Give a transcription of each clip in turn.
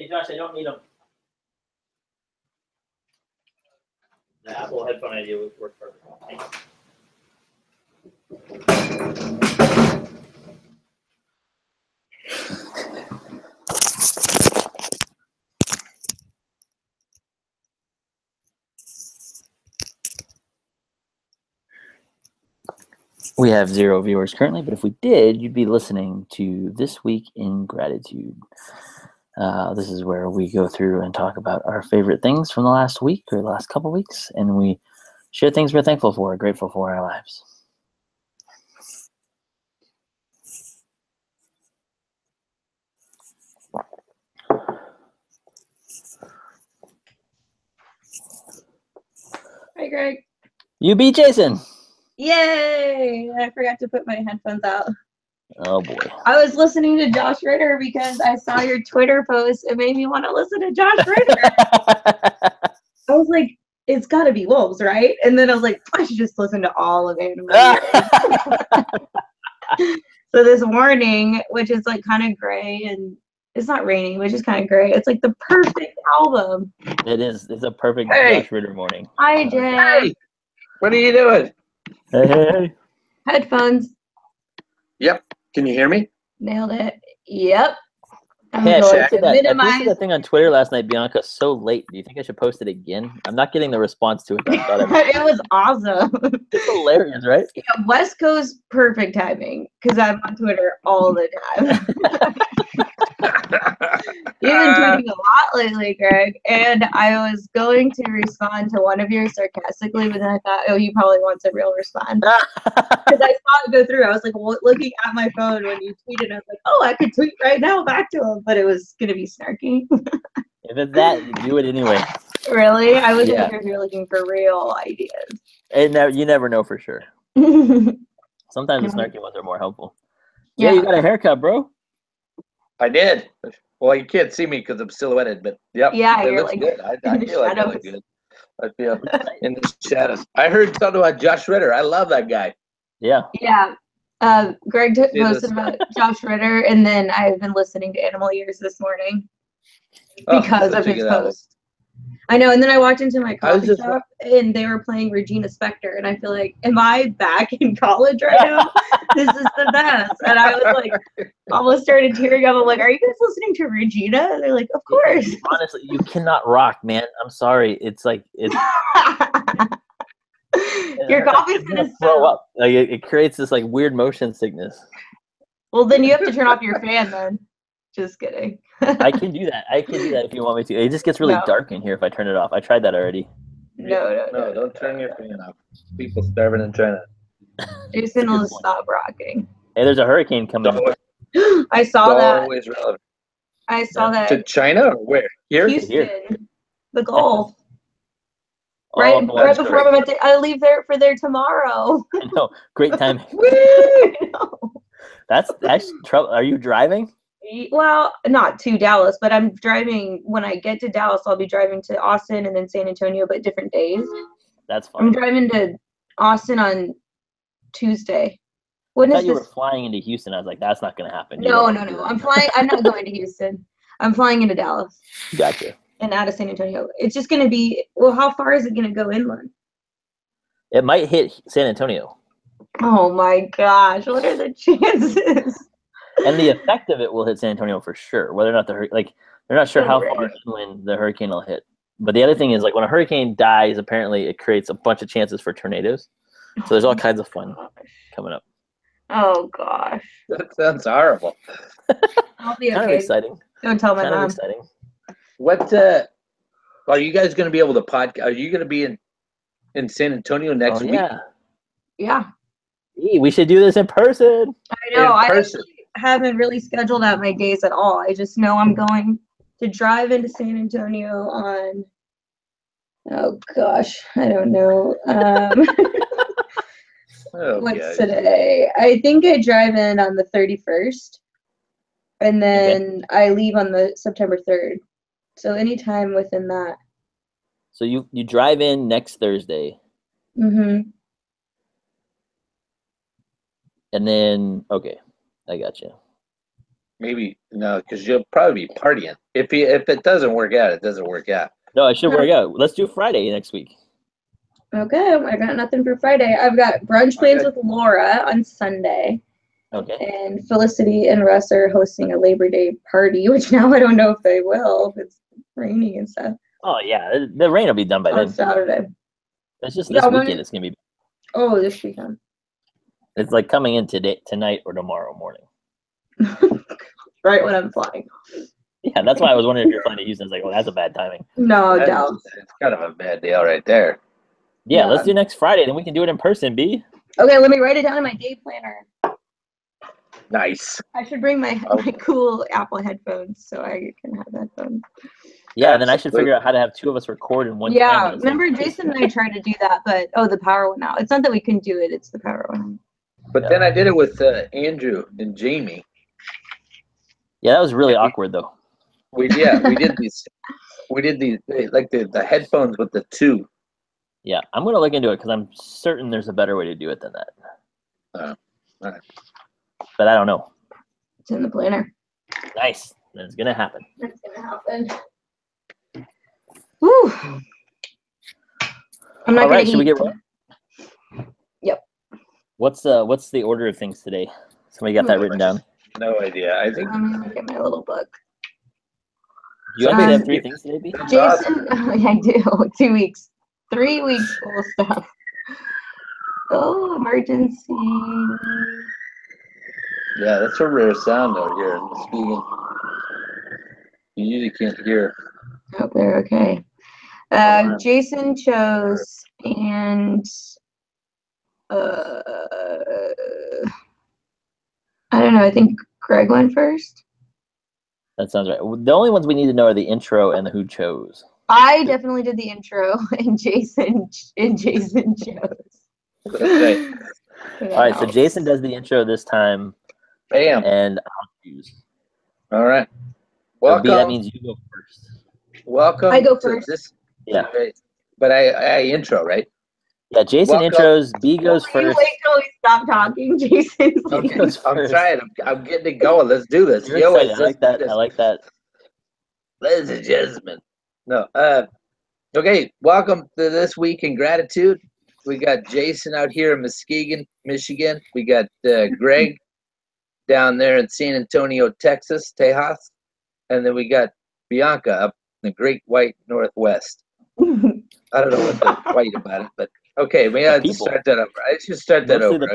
Hey, Josh, I don't need them. The Apple headphone idea would work perfect. Thanks. We have 0 viewers currently, but if we did, you'd be listening to This Week in Gratitude. This is where we go through and talk about our favorite things from the last week or the last couple weeks, and we share things we're thankful for, grateful for in our lives. Hi, Greg. You beat Jason. Yay! I forgot to put my headphones out. Oh boy. I was listening to Josh Ritter because I saw your Twitter post. It made me want to listen to Josh Ritter. I was like, it's got to be wolves, right? And then I was like, I should just listen to all of Animal Ears. So this morning, which is like kind of gray and it's not raining, which is kind of gray. It's like the perfect album. It is. It's a perfect Josh Ritter morning. Hi, Jay. Hey, what are you doing? Hey. Headphones. Yep. Can you hear me? Nailed it. Yep. Hey, I posted that thing on Twitter last night, Bianca, so late. Do you think I should post it again? I'm not getting the response to it. It was awesome. It's hilarious, right? Yeah, West Coast perfect timing because I'm on Twitter all the time. You've been tweeting a lot lately, Greg, and I was going to respond to one of yours sarcastically, but then I thought, oh, he probably wants a real response. Because I saw it go through. I was like looking at my phone when you tweeted, and I was like, oh, I could tweet right now back to him, but it was going to be snarky. If it's that, you do it anyway. Really? I wasn't sure if you're looking for real ideas. And you never know for sure. Sometimes the snarky ones are more helpful. Yeah, you got a haircut, bro. I did. Well, you can't see me because I'm silhouetted, but yep. Yeah, it looks good. I feel like I look good. I feel in the shadows. I heard something about Josh Ritter. I love that guy. Yeah. Yeah. Greg posted about Josh Ritter, and then I've been listening to Animal Ears this morning because of his post. I know, and then I walked into my coffee shop, and they were playing Regina Spektor, and I feel like, am I back in college right now? This is the best. And I was like, almost started tearing up. I'm like, are you guys listening to Regina? And they're like, of course. Honestly, you cannot rock, man. I'm sorry. It's like your coffee's gonna throw up. Like it creates this like weird motion sickness. Well, then you have to turn off your fan then. Just kidding. I can do that. If you want me to. It just gets really dark in here if I turn it off. I tried that already. No, don't turn your fan off. People starving in China. Jason will stop rocking. Hey, there's a hurricane coming. I saw that. Always relevant. I saw that. To China or where? Here? Houston. The Gulf. Right before I leave for there tomorrow. I know. Great time. I know. That's trouble. Are you driving? Well, not to Dallas, but I'm driving. When I get to Dallas, I'll be driving to Austin and then San Antonio, but different days. That's fine. I'm driving to Austin on Tuesday. I thought you were flying into Houston. I was like, that's not going to happen. No. I'm flying. I'm not going to Houston. I'm flying into Dallas. Gotcha. And out of San Antonio. It's just going to be, well, how far is it going to go inland? It might hit San Antonio. Oh my gosh. What are the chances? And the effect of it will hit San Antonio for sure. Whether or not they're not sure how far inland the hurricane will hit. But the other thing is, like, when a hurricane dies, apparently it creates a bunch of chances for tornadoes. So there's all kinds of fun coming up. Oh gosh. That sounds horrible. I'll be okay. Kind of exciting. Don't tell my mom. Kind of exciting. What are you guys going to be able to podcast? Are you going to be in San Antonio next week? Yeah. We should do this in person. I know. I actually haven't really scheduled out my days at all. I just know I'm going to drive into San Antonio on, oh gosh, I don't know. What's today? I think I drive in on the 31st, and then I leave on the September 3rd. So anytime within that. So you drive in next Thursday. Mm-hmm. And then, okay, I got you. Maybe no, because you'll probably be partying. If it doesn't work out, it doesn't work out. No, it should work out. Let's do Friday next week. Okay, I got nothing for Friday. I've got brunch plans with Laura on Sunday. Okay. And Felicity and Russ are hosting a Labor Day party, which now I don't know if they will, if it's raining and stuff. Oh, yeah. The rain will be done by then. On Saturday. It's just this weekend it's going to be. Oh, this weekend. It's like coming in tonight or tomorrow morning. Right when I'm flying. Yeah, that's why I was wondering if you're flying to Houston. It's like, well, that's a bad timing. No, doubt. It's kind of a bad deal right there. Yeah, let's do next Friday. Then we can do it in person, B. Okay, let me write it down in my day planner. Nice. I should bring my cool Apple headphones so I can have headphones. Yeah, and then I should figure out how to have two of us record in one time. Yeah, remember Jason and I tried to do that, but the power went out. It's not that we couldn't do it, it's the power went out. But then I did it with Andrew and Jamie. Yeah, that was really awkward though. We did these like the headphones with the two. Yeah, I'm gonna look into it because I'm certain there's a better way to do it than that. All right. But I don't know. It's in the planner. Nice. That's gonna happen. That's gonna happen. Woo! I'm not All right, gonna should we eat. get? Yep. What's the order of things today? Somebody got that written down? No idea. I think. I'm gonna get my little book. Do you actually have 3 things today, B? Jason, I do. 2 weeks. 3 weeks full of stuff. Oh, emergency. Yeah, that's a rare sound out here in Muskegon. You usually can't hear. I hope they're okay. Jason chose, and I don't know. I think Greg went first. That sounds right. The only ones we need to know are the intro and the who chose. I definitely did the intro, and Jason chose. Okay. All right, so Jason does the intro this time. Bam. And I'll choose. All right. Welcome. So B, that means you go first. Welcome. I go first. Yeah. But I intro, right? Yeah, Jason intros. B goes first. You wait till we stop talking, Jason. Okay, I'm trying. I'm getting it going. Let's do this. Yo, I like that. I like that. Ladies and gentlemen. No. Okay. Welcome to This Week in Gratitude. We got Jason out here in Muskegon, Michigan. We got Greg down there in San Antonio, Texas, Tejas. And then we got Bianca up in the Great White Northwest. I don't know what the white about it, but okay, we have to start that over. I should start that over.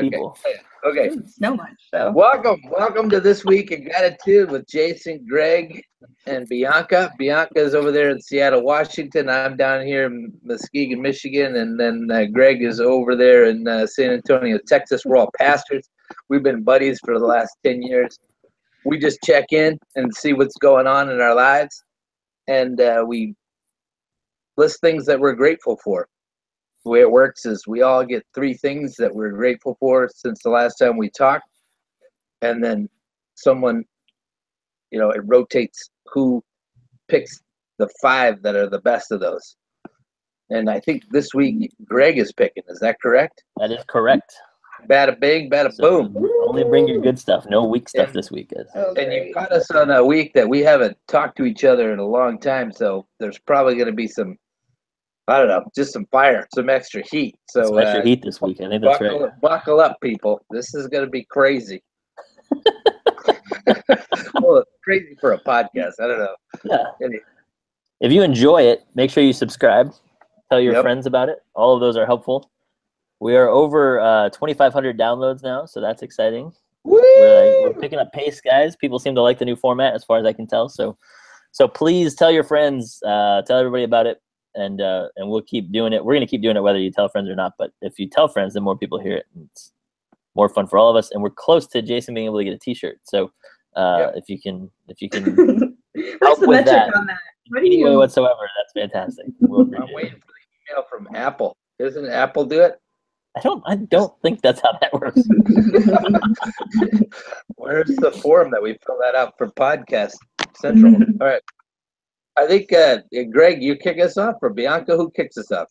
Okay. So much. So welcome to This Week in Gratitude with Jason, Greg, and Bianca. Bianca is over there in Seattle, Washington. I'm down here in Muskegon, Michigan, and then Greg is over there in San Antonio, Texas. We're all pastors. We've been buddies for the last 10 years. We just check in and see what's going on in our lives, and we list things that we're grateful for. The way it works is we all get 3 things that we're grateful for since the last time we talked, and then someone, it rotates who picks the 5 that are the best of those. And I think this week Greg is picking. Is that correct? That is correct. Bada bing, bada boom. Only bring your good stuff. No weak stuff this week, guys. And you caught us on a week that we haven't talked to each other in a long time, so there's probably going to be some, I don't know, just some fire, some extra heat. So some extra heat this week. I think that's right. Buckle up, people. This is going to be crazy. Well, it's crazy for a podcast. I don't know. Yeah. Anyway. If you enjoy it, make sure you subscribe. Tell your friends about it. All of those are helpful. We are over 2,500 downloads now, so that's exciting. We're picking up pace, guys. People seem to like the new format, as far as I can tell. So please tell your friends, tell everybody about it, and we'll keep doing it. We're going to keep doing it whether you tell friends or not. But if you tell friends, then more people hear it. And it's more fun for all of us, and we're close to Jason being able to get a T-shirt. So if you can help with that, any way whatsoever, that's fantastic. I'm waiting for the email from Apple. Doesn't Apple do it? I don't think that's how that works. Where's the form that we fill that out for Podcast Central? All right. I think, Greg, you kick us off, or Bianca, who kicks us off?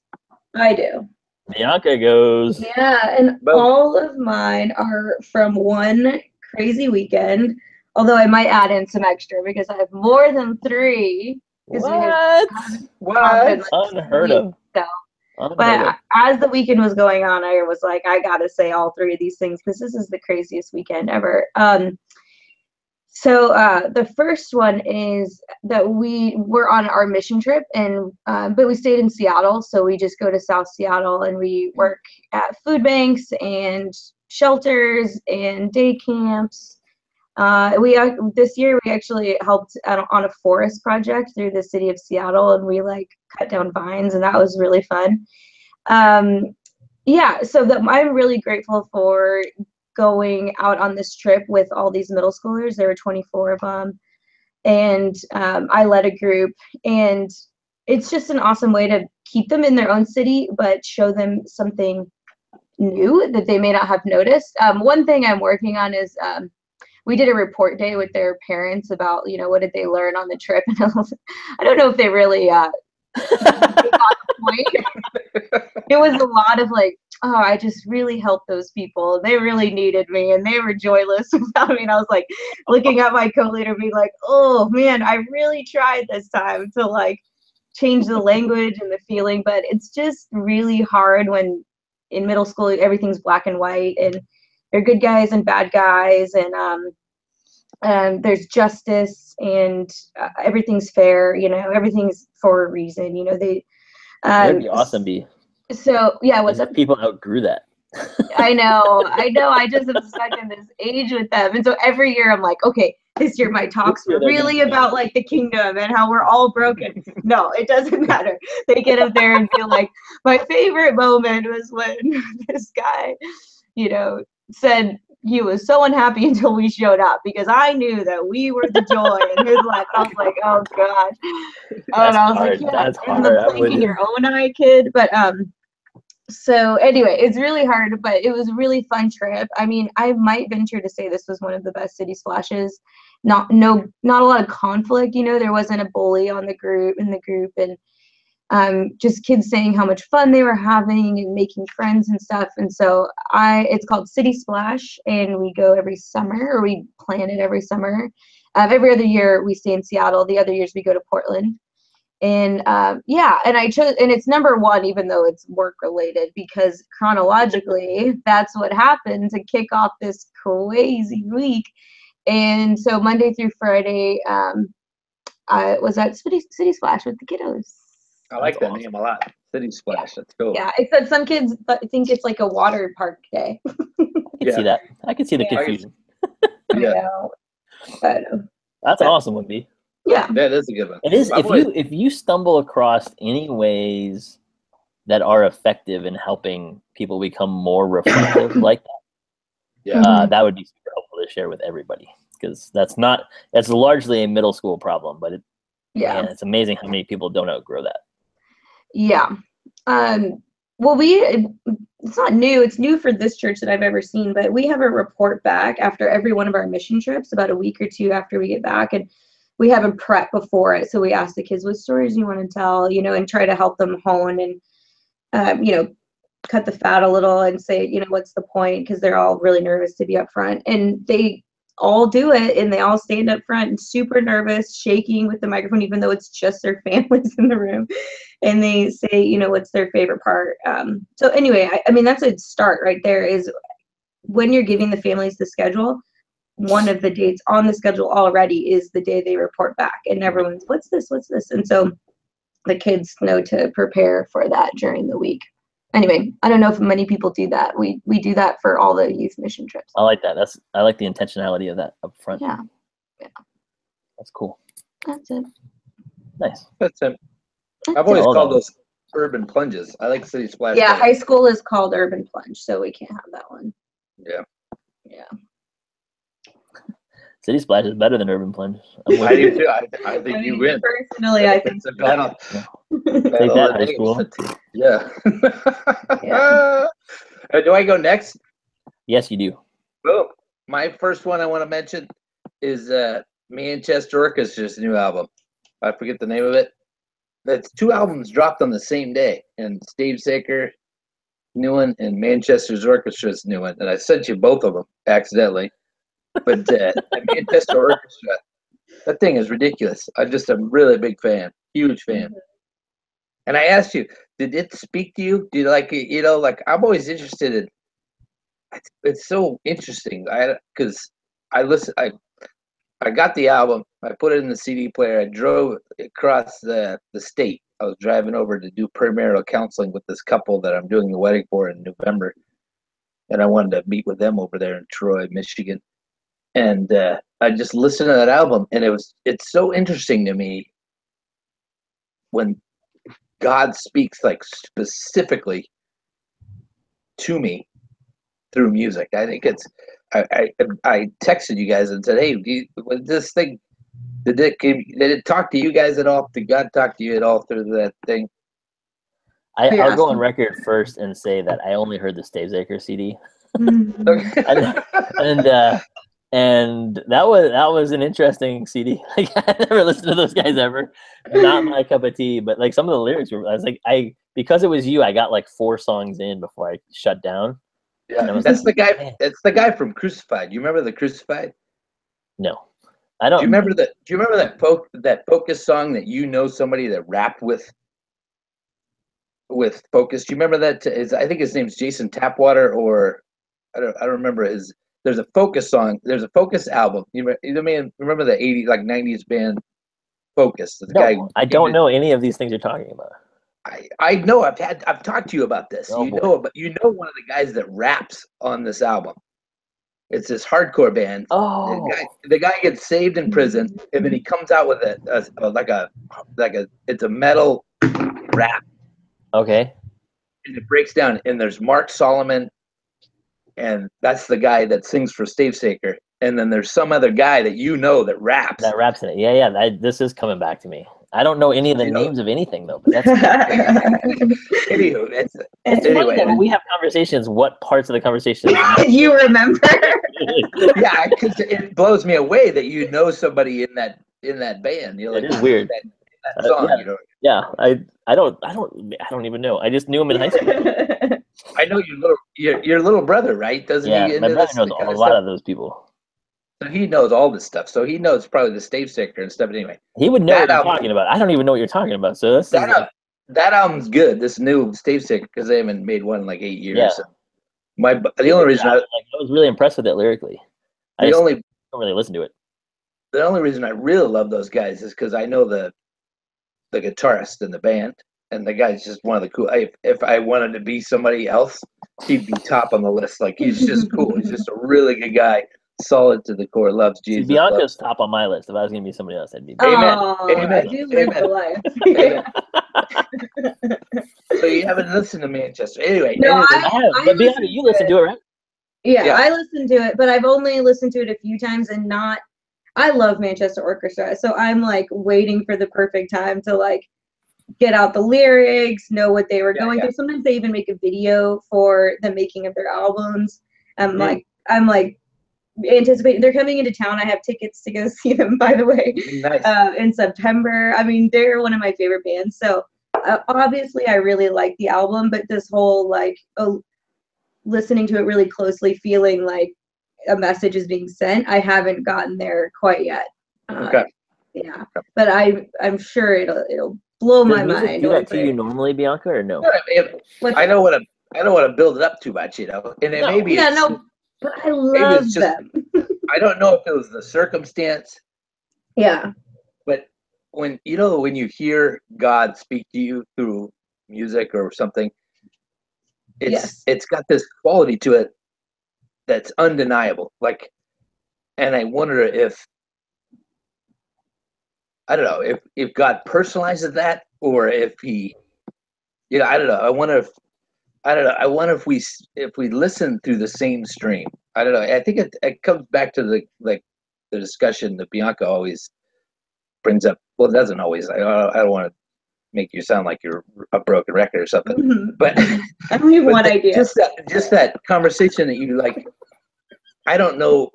I do. Bianca goes. Yeah, and all of mine are from one crazy weekend. Although I might add in some extra because I have more than 3. What? Unheard of. So. But as the weekend was going on, I was like, I gotta say all 3 of these things because this is the craziest weekend ever. So the first one is that we were on our mission trip, and but we stayed in Seattle, so we just go to South Seattle and we work at food banks and shelters and day camps. This year we actually helped on a forest project through the city of Seattle, and we like cut down vines, and that was really fun. Yeah, so I'm really grateful for going out on this trip with all these middle schoolers. There were 24 of them, and I led a group, and it's just an awesome way to keep them in their own city but show them something new that they may not have noticed. One thing I'm working on is we did a report day with their parents about, what did they learn on the trip, and I don't know if they really got the point. It was a lot of like, oh, I just really helped those people. They really needed me, and they were joyless without me. And I was like looking at my co-leader, being like, oh man, I really tried this time to like change the language and the feeling, but it's just really hard when in middle school everything's black and white, and they're good guys and bad guys, and there's justice, and everything's fair. Everything's for a reason. That'd be awesome, B. So yeah, what's up? People outgrew that. I know. I just am stuck in this age with them, and so every year I'm like, okay, this year my talks were really about like the kingdom and how we're all broken. No, it doesn't matter. They get up there and feel like my favorite moment was when this guy, said he was so unhappy until we showed up because I knew that we were the joy in his life. I was like, oh gosh. And I was like, yeah, that's hard. The plank in your own eye, kid. But so anyway, it's really hard, but it was a really fun trip. I mean, I might venture to say this was one of the best city splashes. Not a lot of conflict. There wasn't a bully in the group, and just kids saying how much fun they were having and making friends and stuff. And so it's called City Splash, and we go every summer, or we plan it every summer. Every other year we stay in Seattle. The other years we go to Portland. And and I chose, and it's number 1, even though it's work related, because chronologically that's what happened to kick off this crazy week. And so Monday through Friday, I was at City Splash with the kiddos. I like that name a lot. City Splash. That's cool. Yeah, except some kids think it's like a water park day. I can see that. I can see the confusion. Yeah. That's an awesome one, B. Yeah, that is a good one. It is. If you stumble across any ways that are effective in helping people become more reflective like that, that would be super helpful to share with everybody, because that's largely a middle school problem, but man, it's amazing how many people don't outgrow that. Yeah. Well, it's not new. It's new for this church that I've ever seen, but we have a report back after every one of our mission trips, about a week or 2 after we get back, and we have a prep before it. So we ask the kids, what stories do you want to tell, and try to help them hone and, cut the fat a little and say, what's the point? Because they're all really nervous to be up front, and they all do it, and they all stand up front and super nervous, shaking with the microphone, even though it's just their families in the room. And they say, what's their favorite part. So anyway, I mean, that's a start right there, is when you're giving the families the schedule, one of the dates on the schedule already is the day they report back, and everyone's, what's this? And so the kids know to prepare for that during the week. Anyway, I don't know if many people do that. We do that for all the youth mission trips. I like that. I like the intentionality of that up front. Yeah. That's cool. That's it. Nice. That's it. I've always called those urban plunges. I like City Splash. Yeah, high school is called Urban Plunge, so we can't have that one. Yeah. City Splash is better than Urban Plunge. I do too. I think you win. Personally, I think it's a battle. Take that, high school. Yeah. Do I go next? Yes, you do. Boom. My first one I want to mention is Manchester Orchestra's new album. I forget the name of it. That's 2 albums dropped on the same day, and Steve Saker, new one, and Manchester's Orchestra's new one. And I sent you both of them accidentally. But Manchester Orchestra, that thing is ridiculous. I'm just a really big fan, huge fan. And I asked you, did it speak to you? Do you like it? You know, like I'm always interested in. It's so interesting. Because I listen. I got the album. I put it in the CD player. I drove across the state. I was driving over to do premarital counseling with this couple that I'm doing the wedding for in November, and I wanted to meet with them over there in Troy, Michigan. And I just listened to that album, and it's so interesting to me when God speaks like specifically to me through music. I think it's. I texted you guys and said, "Hey, was this thing? Did it talk to you guys at all? Did God talk to you at all through that thing?" I'll go on record first and say that I only heard the Stavesacre CD, and that was an interesting CD. Like I never listened to those guys ever. Not my cup of tea. But like some of the lyrics were, I was like, because it was you, I got like 4 songs in before I shut down. Yeah, that's the guy. Man. That's the guy from Crucified. You remember the Crucified? No, I don't. Do you remember that Focus song that somebody that rapped with Focus? Do you remember that? I think his name's Jason Tapwater, or I don't remember his. There's a Focus song. There's a Focus album. You remember the 80s, like 90s band Focus? The guy. I don't know any of these things you're talking about. I know I've talked to you about this. Oh, you know one of the guys that raps on this album. It's this hardcore band. Oh, the guy gets saved in prison, and then he comes out with it's a metal rap. Okay. And it breaks down, and there's Mark Solomon, and that's the guy that sings for Stavesacre. And then there's some other guy that raps. That raps in it. Yeah. This is coming back to me. I don't know any of the names of anything though. But that's anywho. It's funny that when we have conversations, what parts of the conversation you remember? Yeah, because it blows me away that somebody in that band. You're like, it is weird. That song, yeah. I don't even know. I just knew him in high school. I know your little brother, right? Doesn't he? Yeah, my brother knows a lot of those people. So he knows all this stuff. So he knows probably the Stavesacre and stuff. But anyway, he would know what you're talking about. I don't even know what you're talking about. So that album's good. This new Stavesacre, because they haven't made one in like 8 years. Yeah. So the only reason I was really impressed with it lyrically. I don't really listen to it. The only reason I really love those guys is because I know the guitarist in the band, and the guy's just one of the cool. If I wanted to be somebody else, he'd be top on the list. Like he's just cool. He's just a really good guy. Solid to the core, loves Jesus. See, Bianca's top on my list. If I was going to be somebody else, I'd be. Amen. Amen. I do live the life. So you haven't listened to Manchester, anyway. No, I have. But Bianca, you listened to it, right? Yeah, I listened to it, but I've only listened to it a few times and not. I love Manchester Orchestra, so I'm like waiting for the perfect time to like get out the lyrics, know what they were going through. Sometimes they even make a video for the making of their albums. I'm like anticipating. They're coming into town. I have tickets to go see them, by the way. Nice. In September. I mean, they're one of my favorite bands. So obviously I really like the album, but this whole like listening to it really closely, feeling like a message is being sent, I haven't gotten there quite yet. Okay. Yeah, but I'm sure it'll blow my mind. Do that to you normally, Bianca, or no? I don't want to build it up too much, and maybe but I love them. I don't know if it was the circumstance. Yeah. But when you hear God speak to you through music or something, it's got this quality to it that's undeniable. Like, and I wonder if I don't know if God personalizes that, or if he, I don't know. I wonder if we listen through the same stream. I don't know. I think it comes back to the discussion that Bianca always brings up. Well, it doesn't always. I don't want to make you sound like you're a broken record or something. Mm-hmm. But I only have one idea. Just that conversation that you like. I don't know.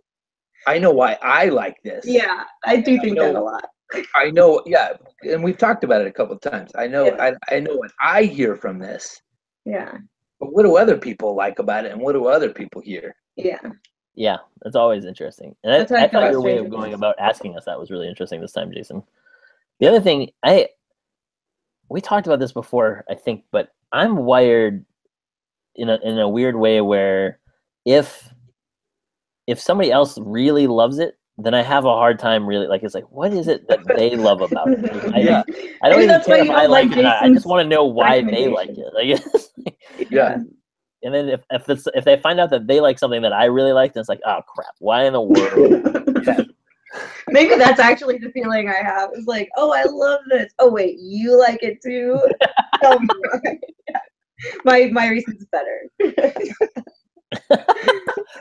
I know why I like this. Yeah, I do think that a lot. I know. Yeah, and we've talked about it a couple of times. I know. Yeah. I know what I hear from this. Yeah. But what do other people like about it, and what do other people hear? Yeah. Yeah, that's always interesting. And That's how I I feel thought about your way Stranger of going Things. about asking us that was really interesting this time, Jason. The other thing, we talked about this before, I think, but I'm wired in a weird way where if somebody else really loves it, then I have a hard time really like. It's like, what is it that they love about it? Like, Yeah. I don't Maybe even that's why care if you I don't like like it or not. I just Jason's want to know why they like recommendation. it. Like, Yeah. and then if they find out that they like something that I really like, then it's like, oh crap, why in the world? Maybe that's actually the feeling I have. It's like, oh, I love this. Oh wait, you like it too? Tell me why. My reason's better.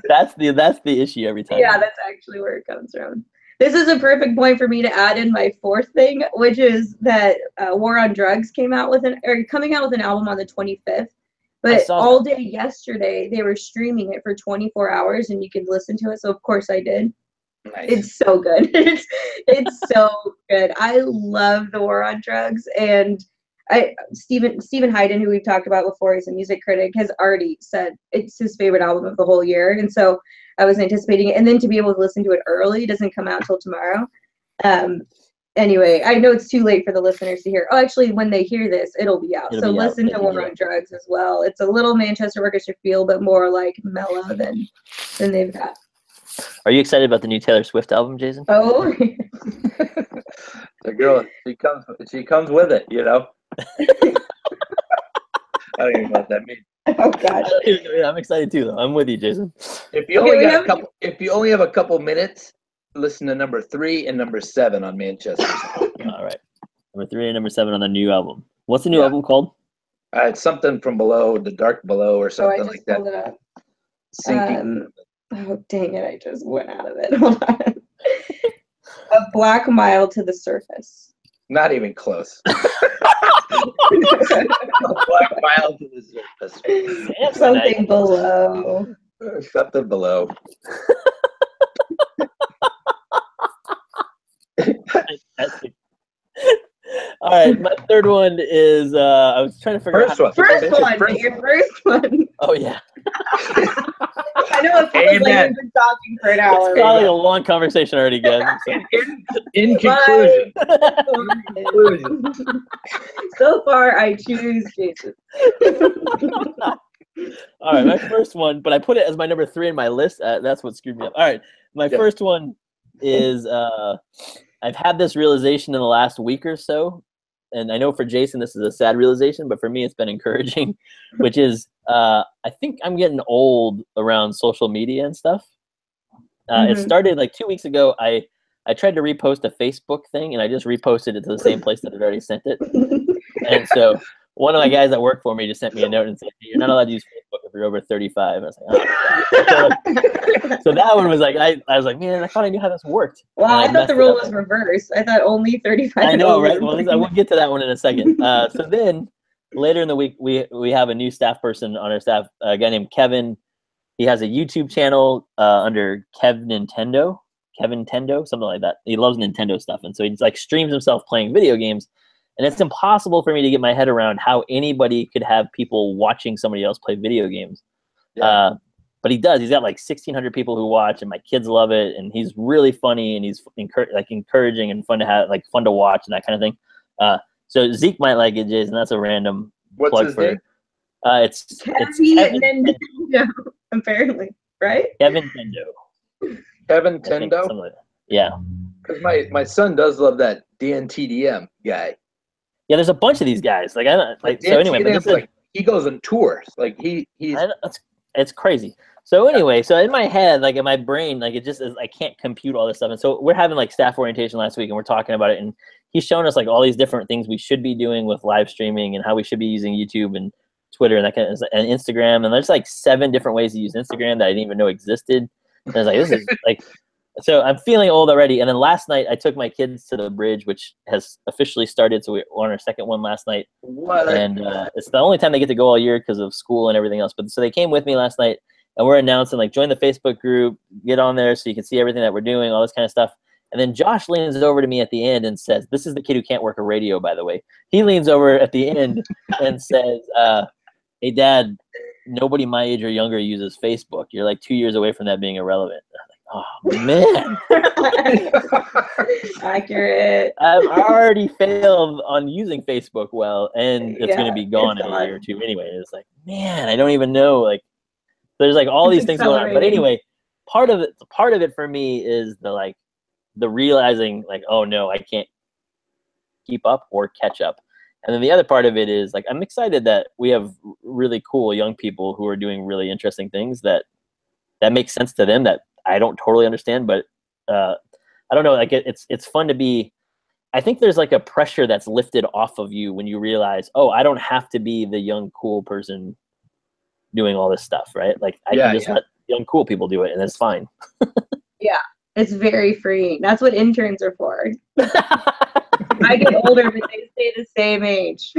That's the issue every time. Yeah, that's actually where it comes from. This is a perfect point for me to add in my fourth thing, which is that War on Drugs coming out with an album on the 25th. But all day yesterday, they were streaming it for 24 hours, and you could listen to it. So of course I did. Nice. It's so good. It's so good. I love the War on Drugs, and Stephen Hayden, who we've talked about before, he's a music critic, has already said it's his favorite album of the whole year, and so I was anticipating it. And then to be able to listen to it early, it doesn't come out until tomorrow. Anyway, I know it's too late for the listeners to hear. Oh, actually, when they hear this, it'll be out. So listen to War on Drugs as well. It's a little Manchester Orchestra feel, but more like mellow than they've got. Are you excited about the new Taylor Swift album, Jason? Oh, the girl, she comes with it, you know. I don't even know what that means. Oh gosh. I'm excited too, though. I'm with you, Jason. If you only have a couple minutes, listen to number 3 and number 7 on Manchester. All right, number 3 and number 7 on the new album. What's the new album called? It's something from below, the dark below, or something like that. Pulled it up. Sinking. Oh dang it! I just went out of it. Hold on. A Black Mile to the Surface. Not even close. A Black Mile to the Surface. Something below. Something below. All right, my third one is I was trying to figure out your first one. Oh yeah. I know it feels like we've been talking for an hour. It's probably a long conversation already, guys. So. In conclusion. So far, I choose Jason. All right, my first one, but I put it as my number 3 in my list. That's what screwed me up. All right, my first one is I've had this realization in the last week or so, and I know for Jason this is a sad realization, but for me it's been encouraging, which is I think I'm getting old around social media and stuff. It started like 2 weeks ago. I tried to repost a Facebook thing, and I just reposted it to the same place that had already sent it. And so one of my guys that worked for me just sent me a note and said, "You're not allowed to use Facebook if you're over 35." And I was like, oh. So that one was like, I was like, man, I thought I knew how this worked. Well, I thought the rule was reversed. I thought only 35. I know, right? Well, I will get to that one in a second. So then later in the week, we have a new staff person on our staff, a guy named Kevin. He has a YouTube channel under Nintendo, something like that. He loves Nintendo stuff, and so he like streams himself playing video games. And it's impossible for me to get my head around how anybody could have people watching somebody else play video games. Yeah. But he does. He's got like 1,600 people who watch, and my kids love it. And he's really funny, and he's encouraging and fun to watch and that kind of thing. So Zeke might like it, Jason. That's a random plug his for name? It's Kevin Nintendo, apparently, right? Kevin Nintendo. Kevin Nintendo? Like yeah. Because my son does love that DNTDM guy. Yeah, there's a bunch of these guys. Like I don't like. So anyway, but like he goes on tours. Like he's. It's crazy. So anyway, so in my head, like in my brain, like it just is, I can't compute all this stuff. And so we're having like staff orientation last week, and we're talking about it, and he's showing us like all these different things we should be doing with live streaming and how we should be using YouTube and Twitter and that kind of, and Instagram. And there's like 7 different ways to use Instagram that I didn't even know existed. And I was like, this is like. So I'm feeling old already. And then last night I took my kids to the bridge, which has officially started. So we were on our second one last night. And it's the only time they get to go all year because of school and everything else. But so they came with me last night, and we're announcing like join the Facebook group, get on there so you can see everything that we're doing, all this kind of stuff. And then Josh leans over to me at the end and says, this is the kid who can't work a radio, by the way. He leans over at the end and says, hey, Dad, nobody my age or younger uses Facebook. You're like 2 years away from that being irrelevant. Oh man. Accurate. I've already failed on using Facebook well, and it's going to be gone in a year or two anyway. It's like, man, I don't even know. Like, there's like all these things going on. But anyway, part of it for me is the realizing like, oh no, I can't keep up or catch up. And then the other part of it is like, I'm excited that we have really cool young people who are doing really interesting things that makes sense to them that I don't totally understand, but I don't know. Like it's fun to be. I think there's like a pressure that's lifted off of you when you realize, oh, I don't have to be the young cool person doing all this stuff, right? Like I can just let young cool people do it, and it's fine. Yeah, it's very freeing. That's what interns are for. I get older, but they stay the same age.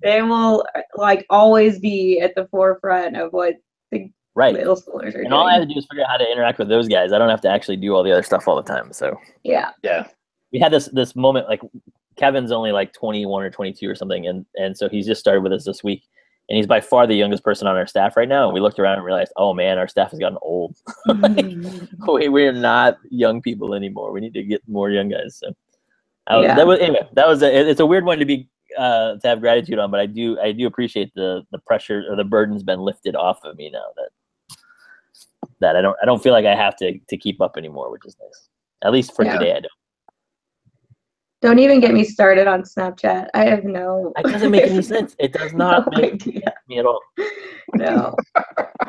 They will like always be at the forefront of what the middle schoolers are doing. And all I have to do is figure out how to interact with those guys. I don't have to actually do all the other stuff all the time. So yeah. We had this moment, like Kevin's only like 21 or 22 or something, and so he's just started with us this week, and he's by far the youngest person on our staff right now. And we looked around and realized, oh man, our staff has gotten old. Like, we're not young people anymore. We need to get more young guys. So it's a weird one to be to have gratitude on, but I do appreciate the pressure or the burden's been lifted off of me now that I don't feel like I have to keep up anymore, which is nice. At least for today, I don't. Don't even get me started on Snapchat. I have no. It doesn't make any sense. It does not make me at all. No,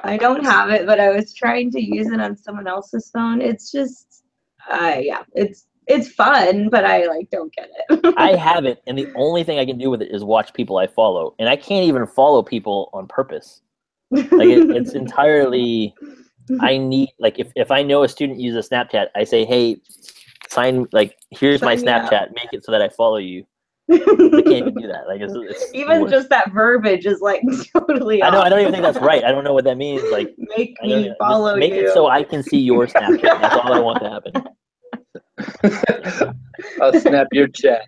I don't have it, but I was trying to use it on someone else's phone. It's just, it's fun, but I like don't get it. I have it, and the only thing I can do with it is watch people I follow, and I can't even follow people on purpose. Like it's entirely. I need if I know a student uses Snapchat, I say, hey, here's my Snapchat, make it so that I follow you. I can't even do that. Like it's even just that verbiage is like totally. I know. I don't even think that's right. I don't know what that means. Like make me follow you. Make it so I can see your Snapchat. That's all I want to happen. I'll snap your chat.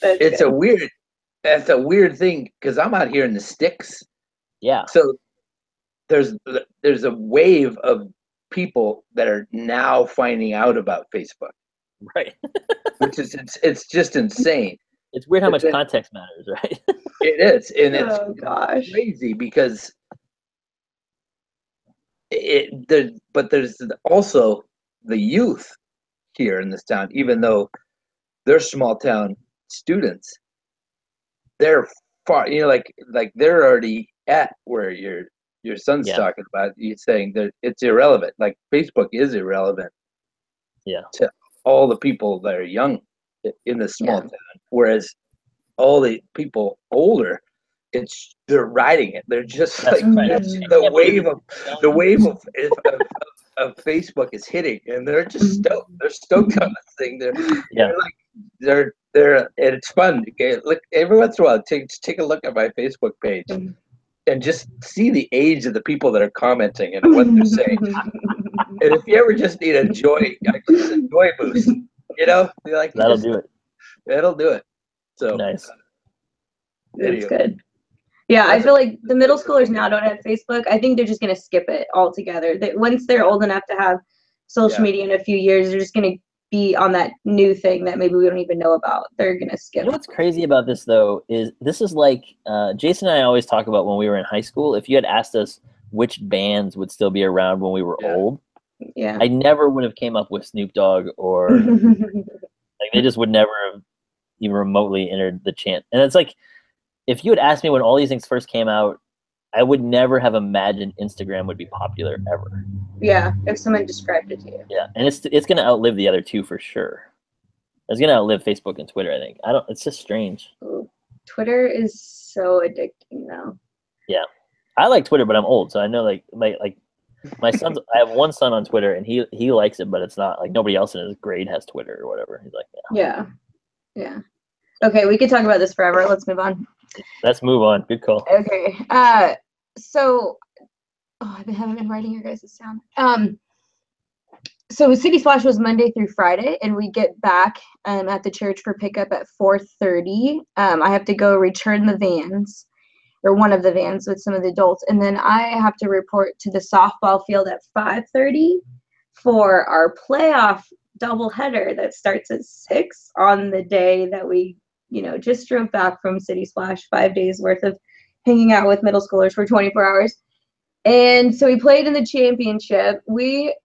It's a weird thing because I'm out here in the sticks. Yeah. So there's a wave of people that are now finding out about Facebook. Right. Which is it's just insane. It's weird how much context matters, right? It is, and it's crazy because there's also the youth here in this town, even though they're small town students, they're far, like they're already at where your son's talking about. He's saying that it's irrelevant. Like Facebook is irrelevant. Yeah. To all the people that are young in the small town, whereas all the people older, they're riding it. They're just the wave of Facebook is hitting, and they're just stoked. They're stoked on this thing. They're and it's fun. Okay, look, every once in a while, take a look at my Facebook page and just see the age of the people that are commenting and what they're saying. And if you ever just need a joy boost, that'll do it. That'll do it. So nice. That's good. Yeah, I feel like the middle schoolers now don't have Facebook. I think they're just going to skip it altogether. Once they're old enough to have social media in a few years, they're just going to be on that new thing that maybe we don't even know about. They're going to skip. You know what's crazy about this, though, is this is like Jason and I always talk about when we were in high school. If you had asked us which bands would still be around when we were old, I never would have came up with Snoop Dogg or like they just would never have even remotely entered the chant. And it's like, if you had asked me when all these things first came out, I would never have imagined Instagram would be popular ever. Yeah, if someone described it to you. Yeah, and it's going to outlive the other two for sure. It's going to outlive Facebook and Twitter, I think. It's just strange. Ooh, Twitter is so addicting now. Yeah. I like Twitter, but I'm old, so I know like my son's I have one son on Twitter and he likes it, but it's not like nobody else in his grade has Twitter or whatever. He's like, Yeah. Okay, we could talk about this forever. Let's move on. Let's move on. Good call. Okay. So I haven't been writing your guys' down. So City Splash was Monday through Friday, and we get back at the church for pickup at 4:30. I have to go return the vans, or one of the vans with some of the adults, and then I have to report to the softball field at 5:30 for our playoff doubleheader that starts at 6 on the day that we, just drove back from City Splash, 5 days worth of hanging out with middle schoolers for 24 hours. And so we played in the championship. We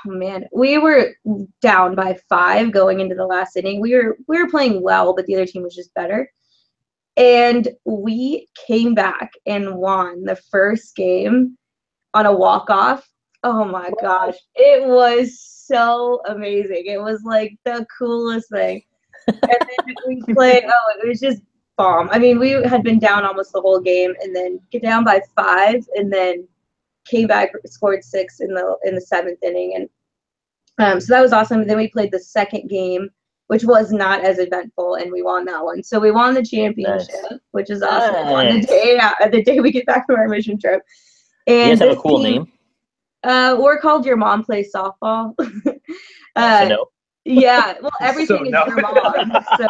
were down by 5 going into the last inning. We were playing well, but the other team was just better. And we came back and won the first game on a walk-off. Oh my gosh. It was so amazing. It was like the coolest thing. And then we played, it was just bomb. I mean, we had been down almost the whole game and then get down by 5 and then came back, scored 6 in the 7th inning. And so that was awesome. And then we played the second game, which was not as eventful, and we won that one. So we won the championship, which is awesome. Nice. On the day we get back from our mission trip. And you guys have a cool name? We're called Your Mom Plays Softball. No. Yeah, well, everything is Your Mom. So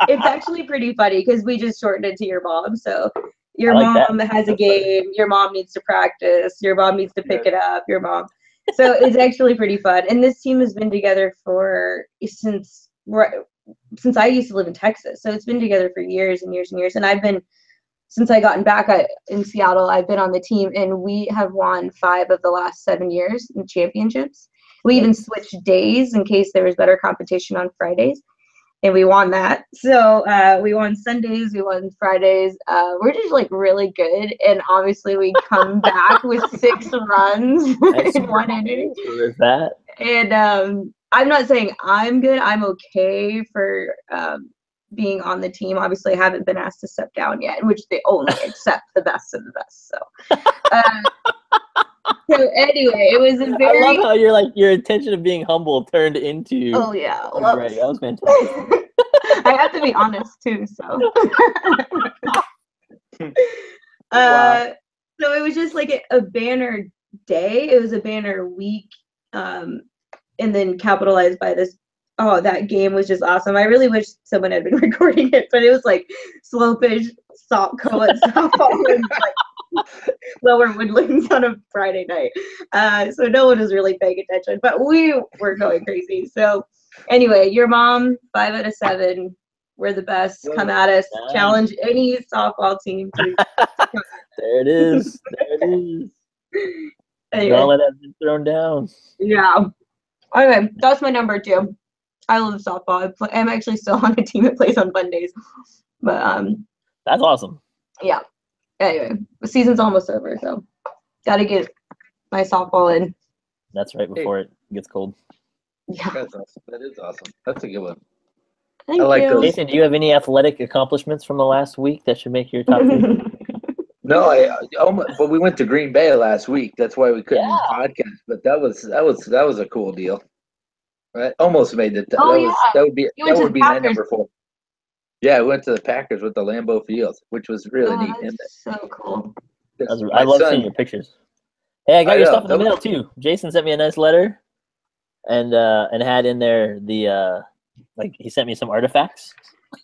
it's actually pretty funny because we just shortened it to Your Mom. So your mom has a game, your mom needs to practice, your mom needs to pick it up, your mom. So it's actually pretty fun. And this team has been together since I used to live in Texas. So it's been together for years and years and years. And since I gotten back in Seattle, I've been on the team, and we have won 5 of the last 7 years in championships. We even switched days in case there was better competition on Fridays, and we won that. So we won Sundays, we won Fridays. We're just like really good, and obviously we come back with 6 runs in 1 inning. Is that? And I'm not saying I'm good. I'm okay for being on the team. Obviously, I haven't been asked to step down yet, which they only accept the best of the best. So anyway, it was a very. I love how you're like your intention of being humble turned into. Oh yeah, right. That was fantastic. I have to be honest too. So. Wow. So it was just like a banner day. It was a banner week, and then capitalized by this. Oh, that game was just awesome. I really wish someone had been recording it, but it was like slow pitch, co-ed softball, and like Lower Woodlands on a Friday night. So no one was really paying attention, but we were going crazy. So anyway, Your Mom, 5 out of 7. We're the best. Come at us. Nice. Challenge any softball team. There it is. There it is. Anyway. Don't let that be thrown down. Yeah. Okay, that's my number 2. I love softball. I'm actually still on a team that plays on Mondays. But that's awesome. Yeah. Anyway, the season's almost over, so gotta get my softball in. That's right before it gets cold. Yeah. That's awesome. That is awesome. That's a good one. Thank I like you. those. Jason, do you have any athletic accomplishments from the last week that should make your top 3? No, but we went to Green Bay last week. That's why we couldn't podcast. But that was a cool deal. Right? Almost made it. That would be my number 4. Yeah, we went to the Packers with the Lambeau Field, which was really neat. That's so cool. I love seeing your pictures. Hey, I got your stuff in the mail too. Jason sent me a nice letter, and had in there the he sent me some artifacts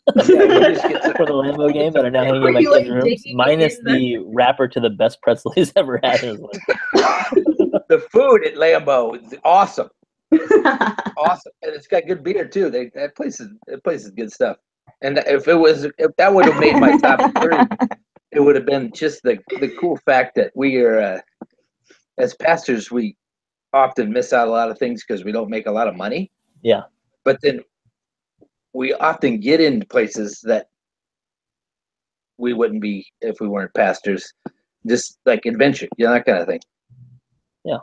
for the Lambeau game that are now hanging in my kids' rooms, minus the wrapper to the best pretzel he's ever had in his life. The food at Lambeau is awesome. Awesome, and it's got good beer too. That place is good stuff. And if that would have made my top 3, it would have been just the cool fact that we are as pastors, we often miss out a lot of things because we don't make a lot of money. Yeah, but then we often get into places that we wouldn't be if we weren't pastors. Just like adventure, that kind of thing. Yeah,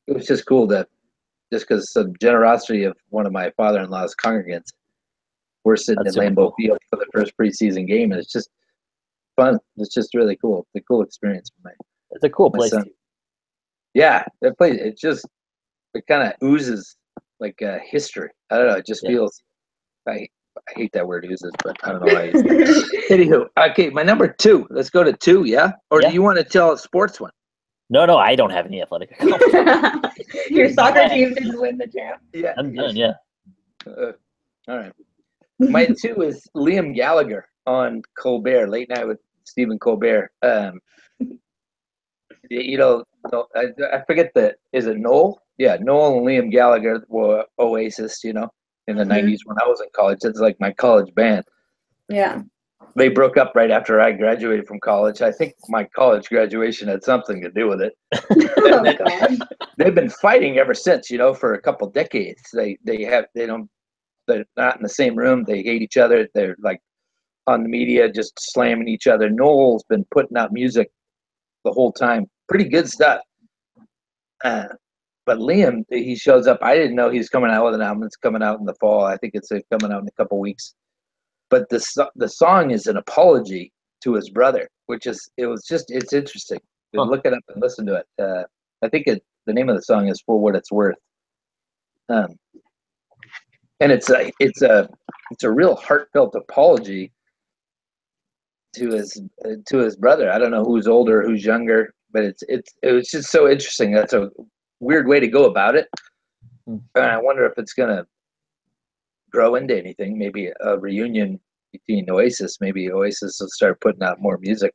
it was just cool that. Just because some generosity of one of my father-in-law's congregants, we're sitting in Lambeau Field for the first preseason game, and it's just fun. It's just really cool. It's a cool experience for me. It's a cool place. Yeah, that place. It kind of oozes like history. I don't know. It just feels. I hate that word oozes, but I don't know why. Anywho, okay, my number 2. Let's go to 2. Yeah, or do you want to tell a sports one? No, I don't have any athletic accomplishments. Your soccer team didn't win the champ. Yeah, I'm done. Yeah. all right. My 2 is Liam Gallagher on Colbert, Late Night with Stephen Colbert. You know, I forget is it Noel? Yeah, Noel and Liam Gallagher were Oasis, you know, in the 90s when I was in college. It's like my college band. Yeah. They broke up right after I graduated from college. I think my college graduation had something to do with it. Oh, God. They've been fighting ever since, you know, for a couple decades. They're not in the same room. They hate each other. They're like on the media just slamming each other. Noel's been putting out music the whole time. Pretty good stuff. But Liam, he shows up. I didn't know he was coming out with an album. It's coming out in the fall. I think it's coming out in a couple weeks. But the song is an apology to his brother, it's interesting. You look it up and listen to it. I think the name of the song is For What It's Worth. And it's a real heartfelt apology to his brother. I don't know who's older, who's younger, but it was just so interesting. That's a weird way to go about it. And I wonder if it's gonna grow into anything. Maybe a reunion between Oasis. Maybe Oasis will start putting out more music.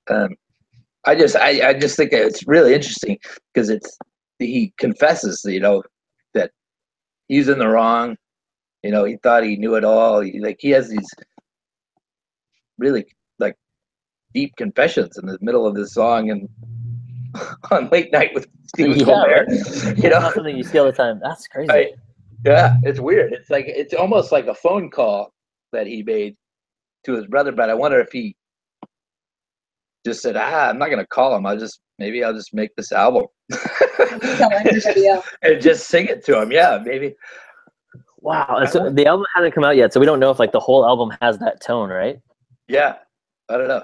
I just think it's really interesting because he confesses, you know, that he's in the wrong. You know, he thought he knew it all. He has these really like deep confessions in the middle of this song and on Late Night with Stephen Colbert. Right? You know, not something you see all the time. That's crazy. Yeah, it's weird. It's almost like a phone call that he made to his brother. But I wonder if he just said, I'm not going to call him. I'll just make this album. Tell everybody else. And just sing it to him. Yeah, maybe. Wow. So the album hasn't come out yet, so we don't know if like the whole album has that tone, right? Yeah. I don't know.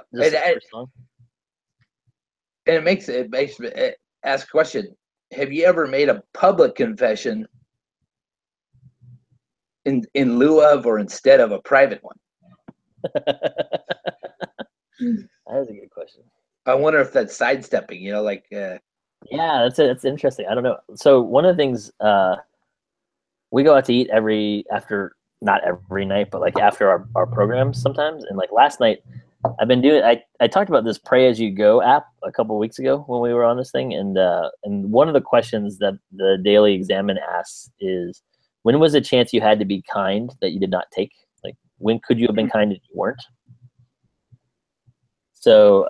And it makes me ask a question. Have you ever made a public confession in lieu of or instead of a private one? That is a good question. I wonder if that's sidestepping, you know, like yeah, that's interesting. I don't know. So one of the things we go out to eat not every night, but like after our programs sometimes. And like last night I've been doing I talked about this Pray As You Go app a couple of weeks ago when we were on this thing, and one of the questions that the Daily Examine asks is, when was a chance you had to be kind that you did not take? Like, when could you have been kind if you weren't? So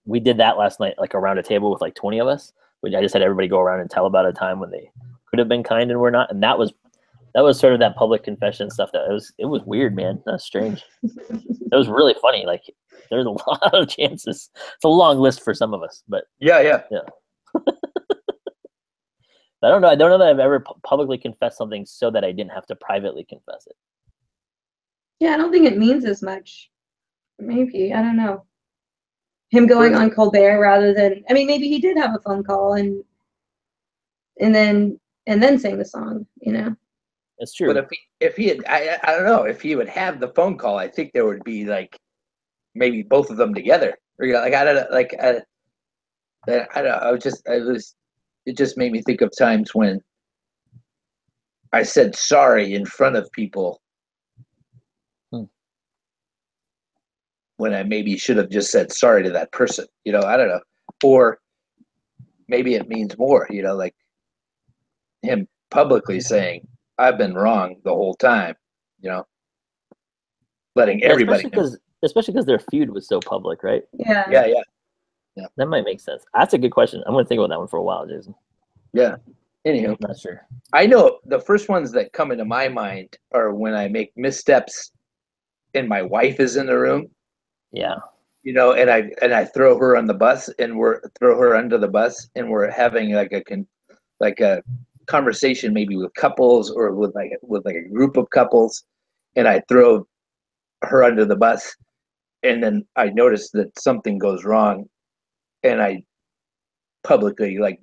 we did that last night, like around a table with like 20 of us. I just had everybody go around and tell about a time when they could have been kind and were not. And that was sort of that public confession stuff. It was weird, man. That's strange. It was really funny. Like, there's a lot of chances. It's a long list for some of us, but yeah. I don't know. I don't know that I've ever publicly confessed something so that I didn't have to privately confess it. Yeah, I don't think it means as much. Maybe, I don't know. Him going on Colbert rather than, I mean, maybe he did have a phone call and then sing the song, you know. That's true. But if he had, I don't know, if he would have the phone call, I think there would be like maybe both of them together. Or, you know, like I don't know, like I don't know. It just made me think of times when I said sorry in front of people when I maybe should have just said sorry to that person. You know, I don't know. Or maybe it means more, you know, like him publicly saying, I've been wrong the whole time, you know, letting everybody know. Especially because their feud was so public, right? Yeah. That might make sense. That's a good question. I'm going to think about that one for a while, Jason. Yeah. Anyhow, I'm not sure. I know the first ones that come into my mind are when I make missteps and my wife is in the room. Yeah. You know, and I throw her on the bus and throw her under the bus and we're having like a conversation maybe with couples or with a group of couples, and I throw her under the bus, and then I notice that something goes wrong, and I publicly, like,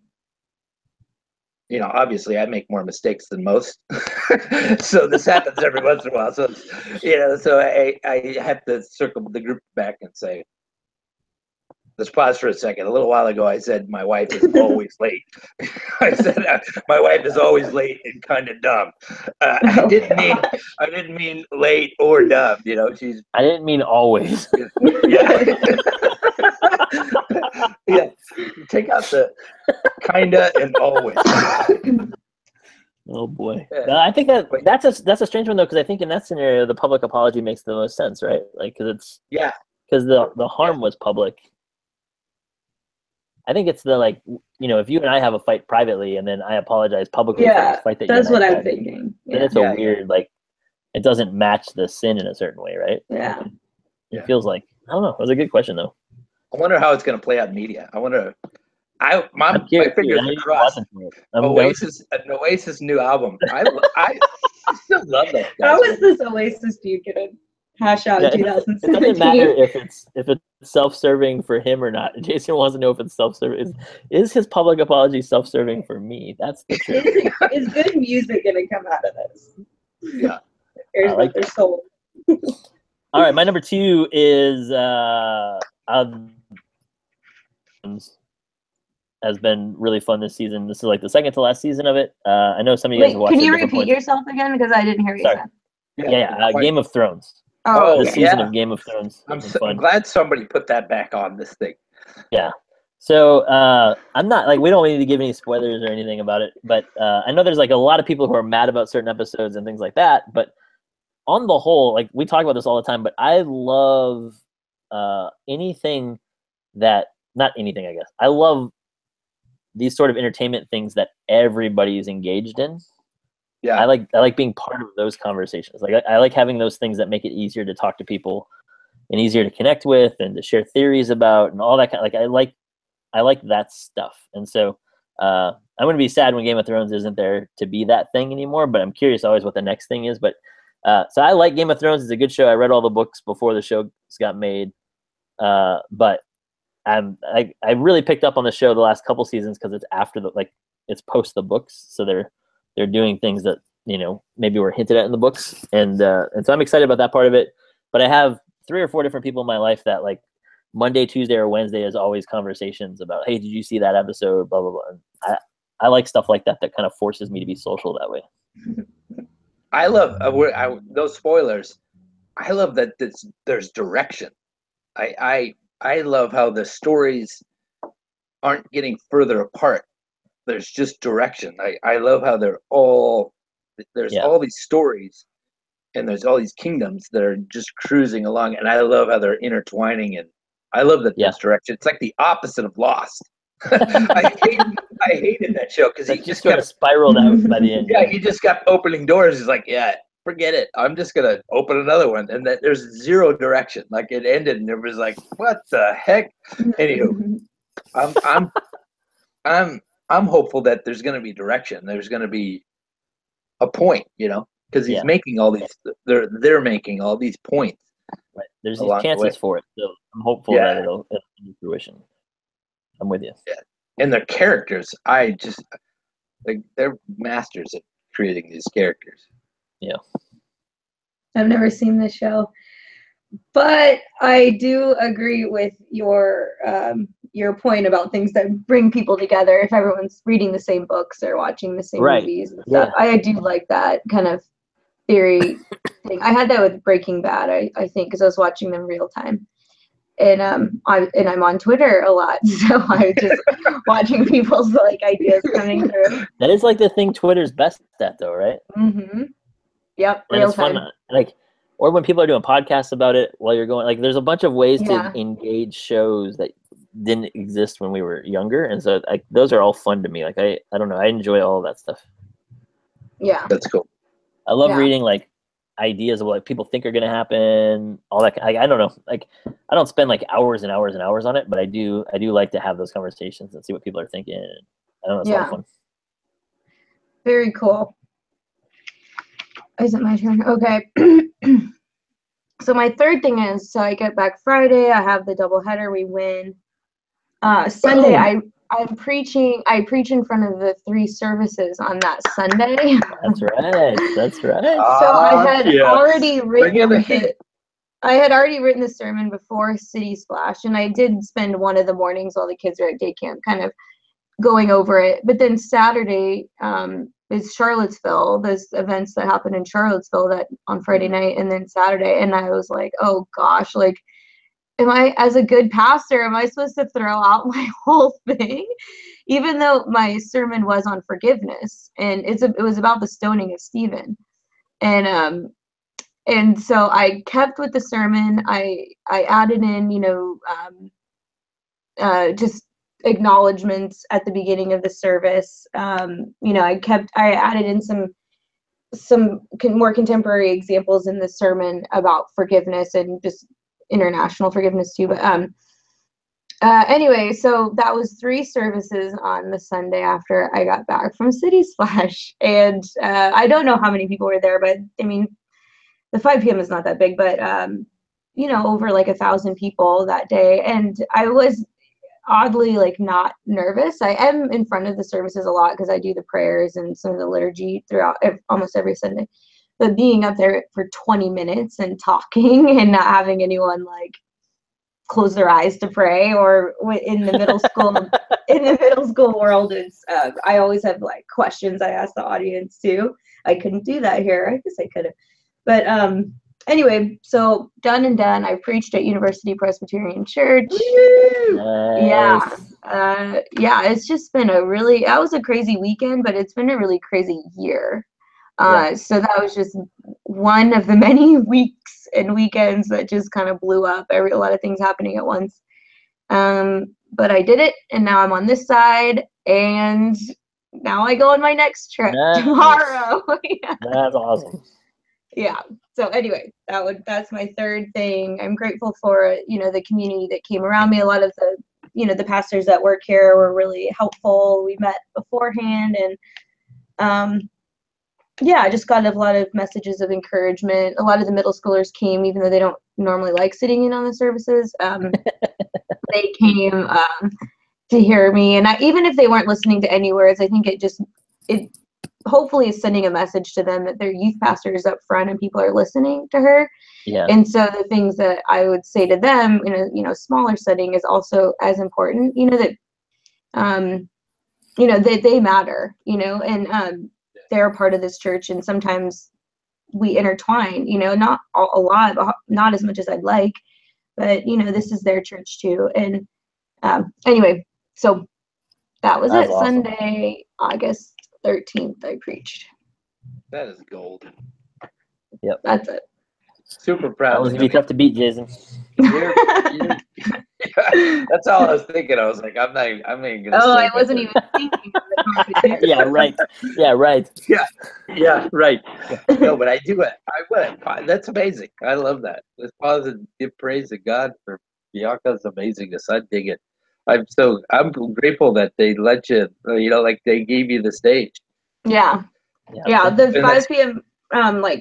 you know, obviously I make more mistakes than most, so this happens every once in a while. So, you know, so I have to circle the group back and say, let's pause for a second. A little while ago, I said my wife is always late. I said my wife is always late and kind of dumb. I didn't mean late or dumb. You know, she's. I didn't mean always. Yeah. Yeah. Take out the kinda and always. Oh boy. Yeah. No, I think that's a strange one though, because I think in that scenario the public apology makes the most sense, right? Like, because the harm was public. I think it's the, like, you know, if you and I have a fight privately and then I apologize publicly for this fight that that's you and what I I'm had, thinking. then it's a weird, like, it doesn't match the sin in a certain way, right? Yeah. It feels like, I don't know. It was a good question though. I wonder how it's going to play out in media. I wonder. My fingers are crossed. An Oasis new album. I still love that. How is this Oasis dude gonna hash out 2017? It doesn't matter if it's self-serving for him or not. Jason wants to know if it's self-serving. Is his public apology self-serving for me? That's the truth. Is good music gonna come out of this? Yeah. Here's what they're sold. All right, my number 2 is has been really fun this season. This is like the second to last season of it. I know some of you guys have watched it. Can you repeat yourself again, because I didn't hear you say? Yeah. Game of Thrones. Oh, this season of Game of Thrones. I'm glad somebody put that back on this thing. Yeah. So I'm not, like, we don't need to give any spoilers or anything about it, but I know there's like a lot of people who are mad about certain episodes and things like that. But on the whole, like, we talk about this all the time, but I love anything that, not anything, I guess. I love these sort of entertainment things that everybody is engaged in. Yeah. I like being part of those conversations. Like, I like having those things that make it easier to talk to people and easier to connect with and to share theories about and all that kind of, like, I like that stuff. And so I'm going to be sad when Game of Thrones isn't there to be that thing anymore, but I'm curious always what the next thing is. But so I like Game of Thrones. It's a good show. I read all the books before the show got made. But I really picked up on the show the last couple seasons because it's after it's post the books. So they're doing things that, you know, maybe were hinted at in the books. And so I'm excited about that part of it. But I have 3 or 4 different people in my life that, like, Monday, Tuesday, or Wednesday is always conversations about, hey, did you see that episode? Blah, blah, blah. And I like stuff like that kind of forces me to be social that way. I love those spoilers. I love that there's direction. I love how the stories aren't getting further apart. There's just direction. I love how there's all these stories and there's all these kingdoms that are just cruising along. And I love how they're intertwining, and I love that there's direction. It's like the opposite of Lost. I hated that show because he just sort of spiraled out by the end. Yeah, he just kept opening doors. He's like, yeah, forget it. I'm just gonna open another one, and that there's zero direction. Like, it ended, and it was like, what the heck? Anywho, I'm hopeful that there's gonna be direction. There's gonna be a point, you know, because he's making all these. They're making all these points. Right. There's these chances for it, so I'm hopeful that it'll come to fruition. I'm with you. Yeah, and their characters, they're masters at creating these characters. Yeah. I've never seen this show, but I do agree with your point about things that bring people together. If everyone's reading the same books or watching the same movies and stuff, I do like that kind of theory thing. I had that with Breaking Bad, I think, because I was watching them real time. And I'm on Twitter a lot, so I'm just watching people's, like, ideas coming through. That is, like, the thing Twitter's best at, though, right? Mm-hmm. Yep, and real it's time. Fun, like, or when people are doing podcasts about it while you're going, like, there's a bunch of ways to engage shows that didn't exist when we were younger, and so, like, those are all fun to me. Like, I don't know, I enjoy all of that stuff. Yeah, that's cool. I love reading, like, ideas of what people think are going to happen, all that. I don't know, like, I don't spend, like, hours and hours and hours on it, but I do like to have those conversations and see what people are thinking. I don't know, it's a lot of fun. Very cool. Is it my turn? Okay. So my third thing is, so I get back Friday, I have the doubleheader, we win. Sunday, I preach in front of the 3 services on that Sunday. That's right. So I had already written I had already written the sermon before City Splash, and I did spend one of the mornings while the kids were at day camp kind of going over it. But then Saturday is Charlottesville. There's events that happen in Charlottesville that on Friday night, and then Saturday. And I was like, oh gosh, like, am I, as a good pastor, am I supposed to throw out my whole thing? Even though my sermon was on forgiveness, and it was about the stoning of Stephen. And so I kept with the sermon. I added in, just acknowledgments at the beginning of the service. I added in some more contemporary examples in the sermon about forgiveness and just international forgiveness too. But anyway, so that was 3 services on the Sunday after I got back from City Splash. And I don't know how many people were there, but I mean, the 5 p.m. is not that big, but over like 1,000 people that day. And I was oddly like not nervous. I am in front of the services a lot because I do the prayers and some of the liturgy throughout almost every Sunday. But being up there for 20 minutes and talking and not having anyone like close their eyes to pray, or in the middle school world, it's I always have like questions I ask the audience too. I couldn't do that here. I guess I could have. But anyway, so done and done. I preached at University Presbyterian Church. Nice. Yeah, it's just been that was a crazy weekend, but it's been a really crazy year. So that was just one of the many weeks and weekends that just kind of blew up. A lot of things happening at once. But I did it, and now I'm on this side, and now I go on my next trip tomorrow. Yeah. That's awesome. Yeah. So anyway, that's my third thing. I'm grateful for, the community that came around me. A lot of the pastors that work here were really helpful. We met beforehand, and I just got a lot of messages of encouragement. A lot of the middle schoolers came, even though they don't normally like sitting in on the services. They came to hear me, and even if they weren't listening to any words, I think it hopefully is sending a message to them that their youth pastor is up front and people are listening to her. Yeah. And so the things that I would say to them in a smaller setting is also as important, that they matter, and they're a part of this church, and sometimes we intertwine, not a lot, not as much as I'd like, but this is their church too. And anyway, so that was it. Awesome. Sunday, August 13th, I preached. That is gold. Yep. That's it. Super proud. That was gonna be tough to beat, Jason. That's all I was thinking. I was like, I'm not even gonna. Oh, I wasn't even thinking of the competition. Yeah, right. Yeah, right. Yeah, right. No, but I do it. I would. That's amazing. I love that. Let's pause and give praise to God for Bianca's amazingness. I dig it. I'm grateful that they let you, like they gave you the stage. Yeah. The 5 p.m.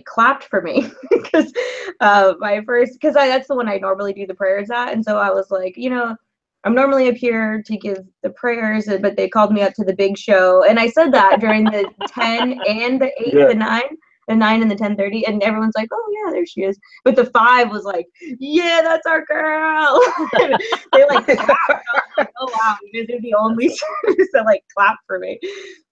Clapped for me because that's the one I normally do the prayers at, and so I was like, I'm normally up here to give the prayers, but they called me up to the big show, and I said that during the 10 and the 8, the 9 and the 10:30, and everyone's like, oh yeah, there she is. But the 5 was like, yeah, that's our girl. They clapped. I was like, oh wow, you guys are the only service that clap for me.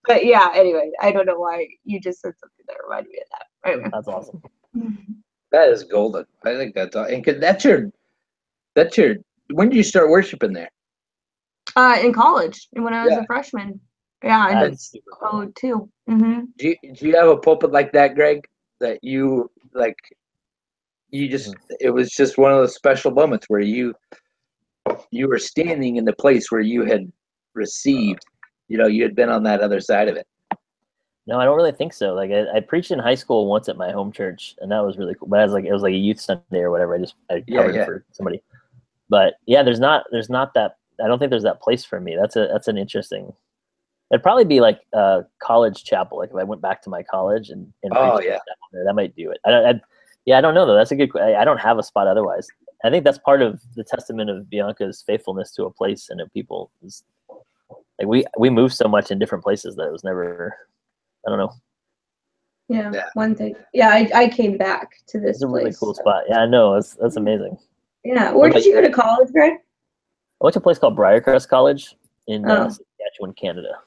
But yeah, anyway, I don't know why you just said something that reminded me of that. Anyway. That's awesome. That is golden. I think that's all. And that's your. When did you start worshiping there? In college, when I was a freshman. Yeah, in 2002. Mm-hmm. Do you have a pulpit like that, Greg? That you like? You just it was just one of those special moments where you were standing in the place where you had received. You had been on that other side of it. No, I don't really think so. Like I preached in high school once at my home church, and that was really cool. But it was like a youth Sunday or whatever. I covered for somebody. But yeah, there's not that. I don't think there's that place for me. That's an interesting. It'd probably be like a college chapel. Like if I went back to my college and that might do it. I don't know though. That's a good. I don't have a spot otherwise. I think that's part of the testament of Bianca's faithfulness to a place and of people. Is like we move so much in different places that it was never. I don't know. Yeah, one thing. Yeah, I came back to this. It's a really cool spot. Yeah, I know. That's amazing. Yeah. Where did you go to college, Greg? I went to a place called Briarcrest College in Saskatchewan, Canada.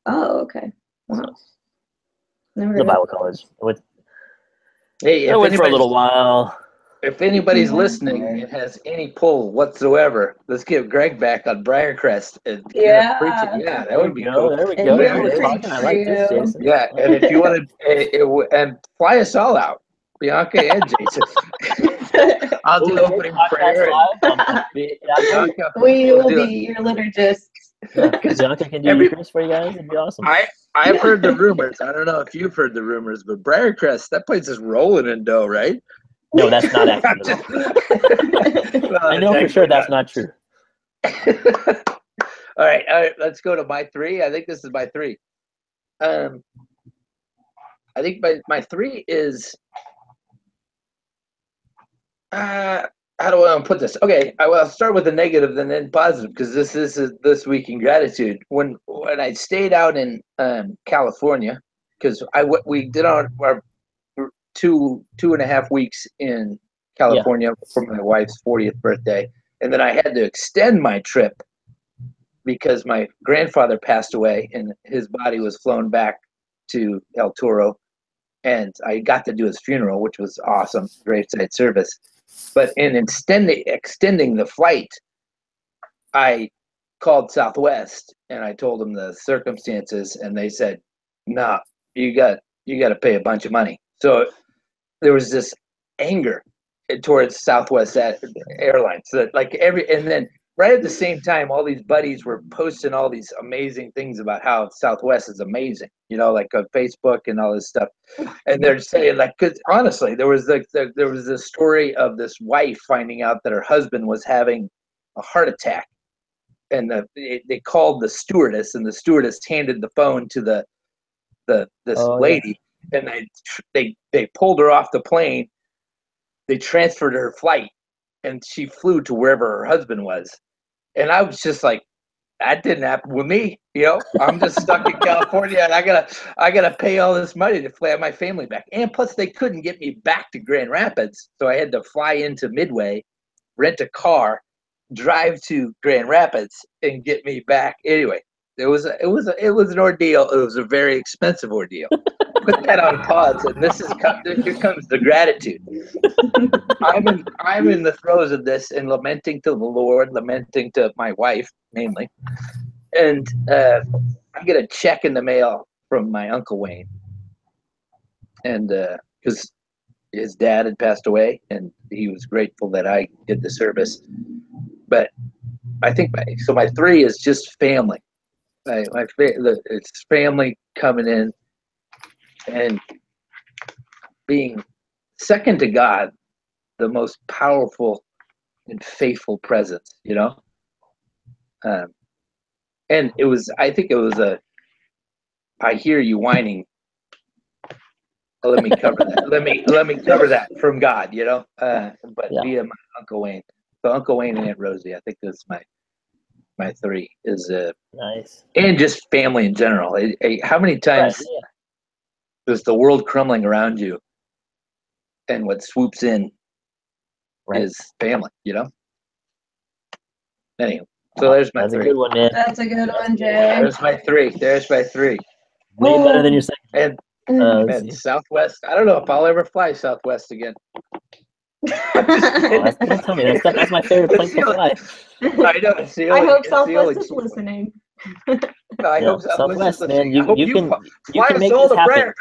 Oh, okay. Wow. Never heard of Bible college. I went for a little while. If anybody's listening and has any pull whatsoever, let's get Greg back on Briarcrest. And yeah, that would be cool. There we go. I like this, Jason. Yeah, and if you want to, and fly us all out, Bianca and Jason. I'll do opening prayer. We will be your liturgists. Bianca can do Eucharist for you guys. It'd be awesome. I've heard the rumors. I don't know if you've heard the rumors, but Briarcrest, that place is rolling in dough, right? No, that's not accurate. I know for sure that's not true. All right, let's go to my 3. I think this is my 3. I think my 3 is how do I want to put this? Okay, I'll start with the negative and then positive because this is this week in gratitude. When I stayed out in California, because we did our 2.5 weeks in California for my wife's 40th birthday, and then I had to extend my trip because my grandfather passed away and his body was flown back to El Toro, and I got to do his funeral, which was awesome, graveside service. But in extending the flight, I called Southwest and I told them the circumstances, and they said, "No, you got to pay a bunch of money." So there was this anger towards Southwest Airlines. So that and then right at the same time, all these buddies were posting all these amazing things about how Southwest is amazing, like on Facebook and all this stuff. And they're saying, because honestly, there was this story of this wife finding out that her husband was having a heart attack, and they called the stewardess, and the stewardess handed the phone to this lady, and they pulled her off the plane. They transferred her flight, and she flew to wherever her husband was. And I was just like, that didn't happen with me. I'm just stuck in California, and I gotta pay all this money to fly my family back. And plus, they couldn't get me back to Grand Rapids, so I had to fly into Midway, rent a car, drive to Grand Rapids, and get me back. Anyway, it was an ordeal. It was a very expensive ordeal. Put that on pause, and here comes the gratitude. I'm in the throes of this and lamenting to the Lord, lamenting to my wife mainly, and I get a check in the mail from my Uncle Wayne, and because his dad had passed away, and he was grateful that I did the service. But I think my 3 is just family. It's family coming in and being second to God, the most powerful and faithful presence, and it was, I think it was I hear you whining. Let me cover that. let me cover that from God, but via my Uncle Wayne. So Uncle Wayne and Aunt Rosie, I think that's my 3 is nice. And just family in general. How many times there's the world crumbling around you, and what swoops in is family, Anyway, so there's my 3. That's a good one, man. That's a good one, Jay. There's my 3. Way better than your second. And Southwest, I don't know if I'll ever fly Southwest again. Don't tell me. That's my favorite place to fly. I know. I hope Southwest is listening. I hope Southwest, man. You can make this happen.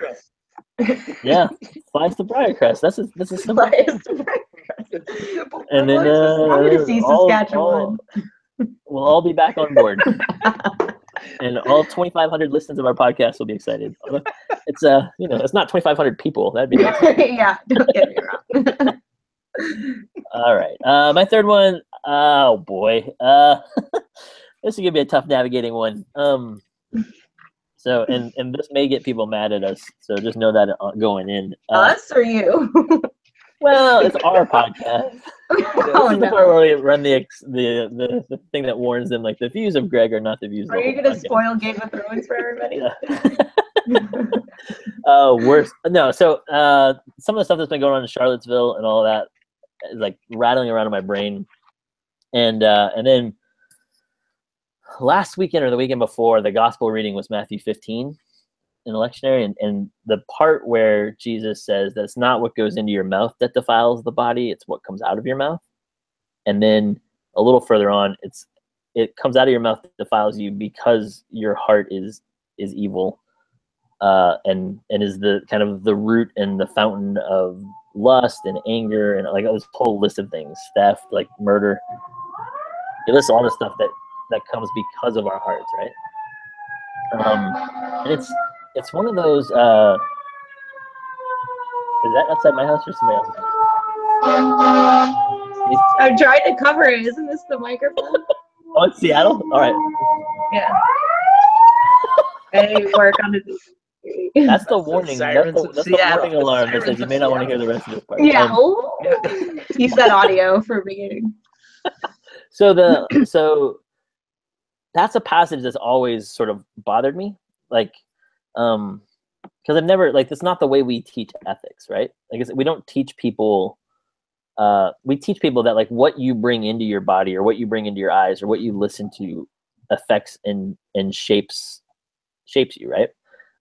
Yeah, fly to Briarcrest. That's a simple thing. And then I'm gonna see Saskatchewan. We'll all be back on board, and all 2,500 listeners of our podcast will be excited. It's it's not 2,500 people. That'd be nice. Yeah, don't get me wrong. All right, my third one. Oh boy, this is gonna be a tough navigating one. So, and this may get people mad at us. So just know that going in. Us or you? Well, it's our podcast. Oh, this is the part where we run the thing that warns them, like the views of Greg are not the views. Are you gonna spoil Game of Thrones for everybody? Worse. No. So some of the stuff that's been going on in Charlottesville and all of that is like rattling around in my brain, and then last weekend or the weekend before, the gospel reading was Matthew 15 in the lectionary, and the part where Jesus says that it's not what goes into your mouth that defiles the body, it's what comes out of your mouth. And then a little further on, it comes out of your mouth that defiles you because your heart is evil, and is the kind of the root and the fountain of lust and anger and like this whole list of things, theft, like murder. It lists all the stuff that comes because of our hearts, right? And it's one of those. Is that outside my house or somebody else's house? I'm trying to cover it. Isn't this the microphone? Oh, it's Seattle? All right. Yeah. I work on it. That's the warning. That's the warning alarm that says you may not want to hear the rest of this part. Yeah. Use that audio for beginning. So that's a passage that's always sort of bothered me, like, because I've never, like, that's not the way we teach ethics, right? Like, we don't teach people. We teach people that like what you bring into your body or what you bring into your eyes or what you listen to affects and shapes you, right?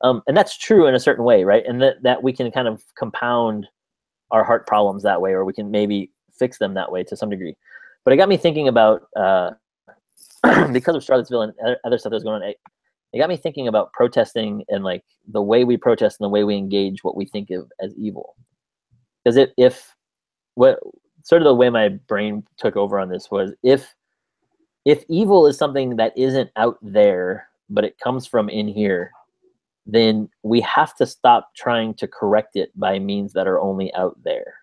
And that's true in a certain way, right? And that we can kind of compound our heart problems that way, or we can maybe fix them that way to some degree. But it got me thinking about because of Charlottesville and other stuff that was going on. It got me thinking about protesting and like the way we protest and the way we engage what we think of as evil. Because if what sort of the way my brain took over on this was if evil is something that isn't out there but it comes from in here, then we have to stop trying to correct it by means that are only out there,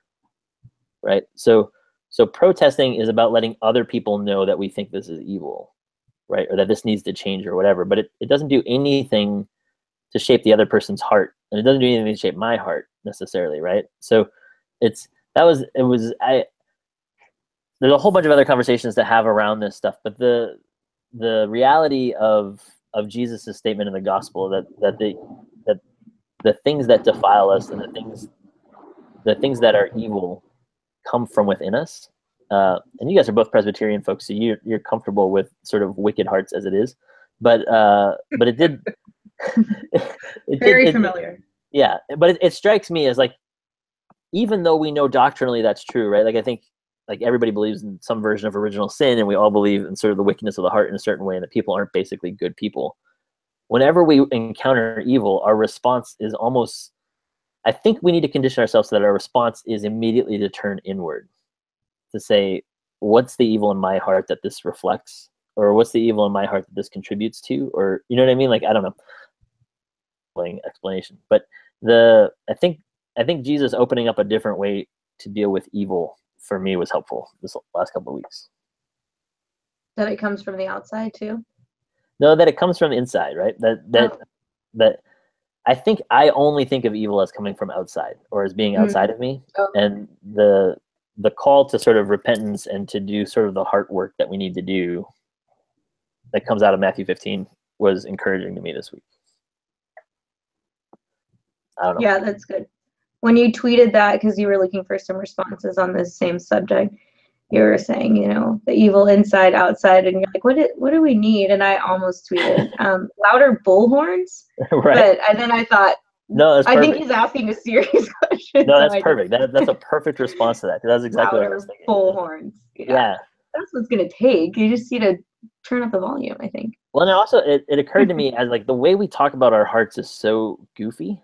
right? So protesting is about letting other people know that we think this is evil, right? Or that this needs to change or whatever, but it doesn't do anything to shape the other person's heart, and it doesn't do anything to shape my heart necessarily, right? So there's a whole bunch of other conversations to have around this stuff, but the reality of Jesus' statement in the gospel that the things that defile us and the things that are evil come from within us. And you guys are both Presbyterian folks, so you're comfortable with sort of wicked hearts as it is, but it did. Very familiar. Yeah, but it strikes me as like, even though we know doctrinally that's true, right? Like I think like everybody believes in some version of original sin, and we all believe in sort of the wickedness of the heart in a certain way, and that people aren't basically good people. Whenever we encounter evil, our response is almost, I think we need to condition ourselves so that our response is immediately to turn inward, to say, what's the evil in my heart that this reflects? Or what's the evil in my heart that this contributes to? Or, you know what I mean? Like, I don't know. Explanation. But I think Jesus opening up a different way to deal with evil for me was helpful this last couple of weeks. That it comes from the outside too? No, that it comes from the inside, right? That I think I only think of evil as coming from outside or as being outside of me. Oh. And the call to sort of repentance and to do sort of the heart work that we need to do that comes out of Matthew 15 was encouraging to me this week. I don't know. Yeah, that's good. When you tweeted that, because you were looking for some responses on this same subject, you were saying, the evil inside, outside, and you're like, what do we need? And I almost tweeted louder bullhorns. Right. But then I thought, no, that's perfect. I think he's asking a serious question. No, that's perfect. That's a perfect response to that. That's exactly louder what I was thinking. Bullhorns. Yeah. That's what's gonna take. You just need to turn up the volume, I think. Well, and also it occurred to me as like the way we talk about our hearts is so goofy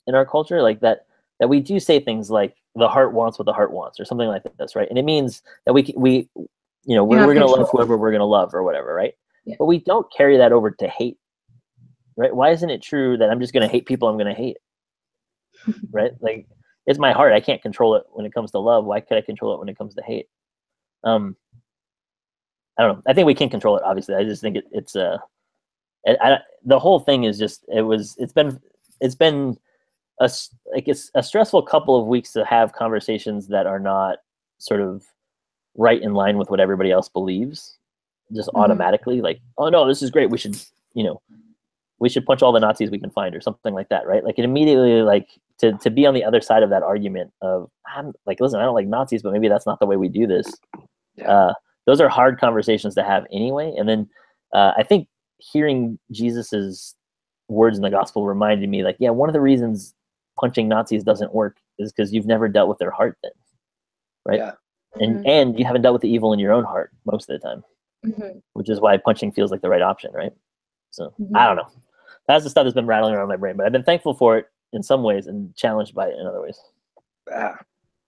in our culture, like that we do say things like the heart wants what the heart wants or something like this, right? And it means that we're going to love whoever we're going to love or whatever, right? Yeah. But we don't carry that over to hate, right? Why isn't it true that I'm just going to hate people I'm going to hate, right? Like, it's my heart. I can't control it when it comes to love. Why could I control it when it comes to hate? I don't know. I think we can control it, obviously. I just think it's the whole thing is just, it's been a stressful couple of weeks to have conversations that are not sort of right in line with what everybody else believes, just automatically, like, oh no, this is great, we should we should punch all the Nazis we can find or something like that, right? Like it immediately, like to be on the other side of that argument of, I'm like, listen, I don't like Nazis, but maybe that's not the way we do this. Yeah. Those are hard conversations to have anyway. And then I think hearing Jesus's words in the gospel reminded me, like, yeah, one of the reasons punching Nazis doesn't work is because you've never dealt with their heart then, right? Yeah. And you haven't dealt with the evil in your own heart most of the time, which is why punching feels like the right option, right? So I don't know. That's the stuff that's been rattling around my brain, but I've been thankful for it in some ways and challenged by it in other ways.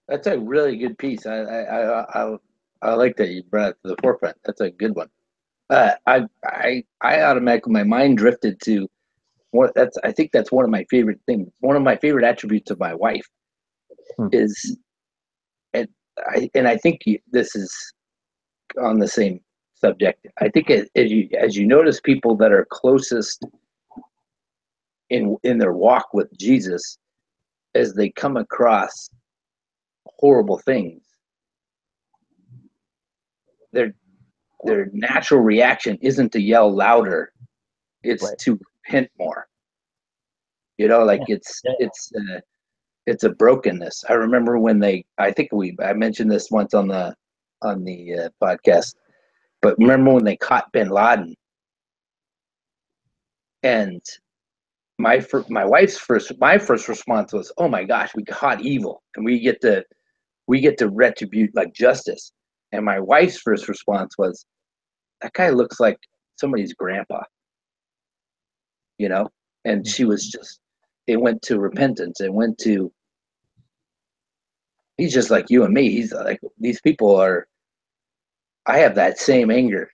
That's a really good piece. I like that you brought it to the forefront. That's a good one. I automatically, my mind drifted to I think that's one of my favorite things. One of my favorite attributes of my wife is, and I think this is on the same subject. I think as you notice people that are closest in their walk with Jesus, as they come across horrible things, their natural reaction isn't to yell louder, it's to repent more. You know, like it's a brokenness. I remember when I mentioned this once on the podcast, but remember when they caught bin Laden, and my first response was, oh my gosh, we caught evil and we get to retribute like justice. And my wife's first response was, that guy looks like somebody's grandpa, you know? And she was just, it went to repentance. It went to, he's just like you and me. He's like, these people are, I have that same anger.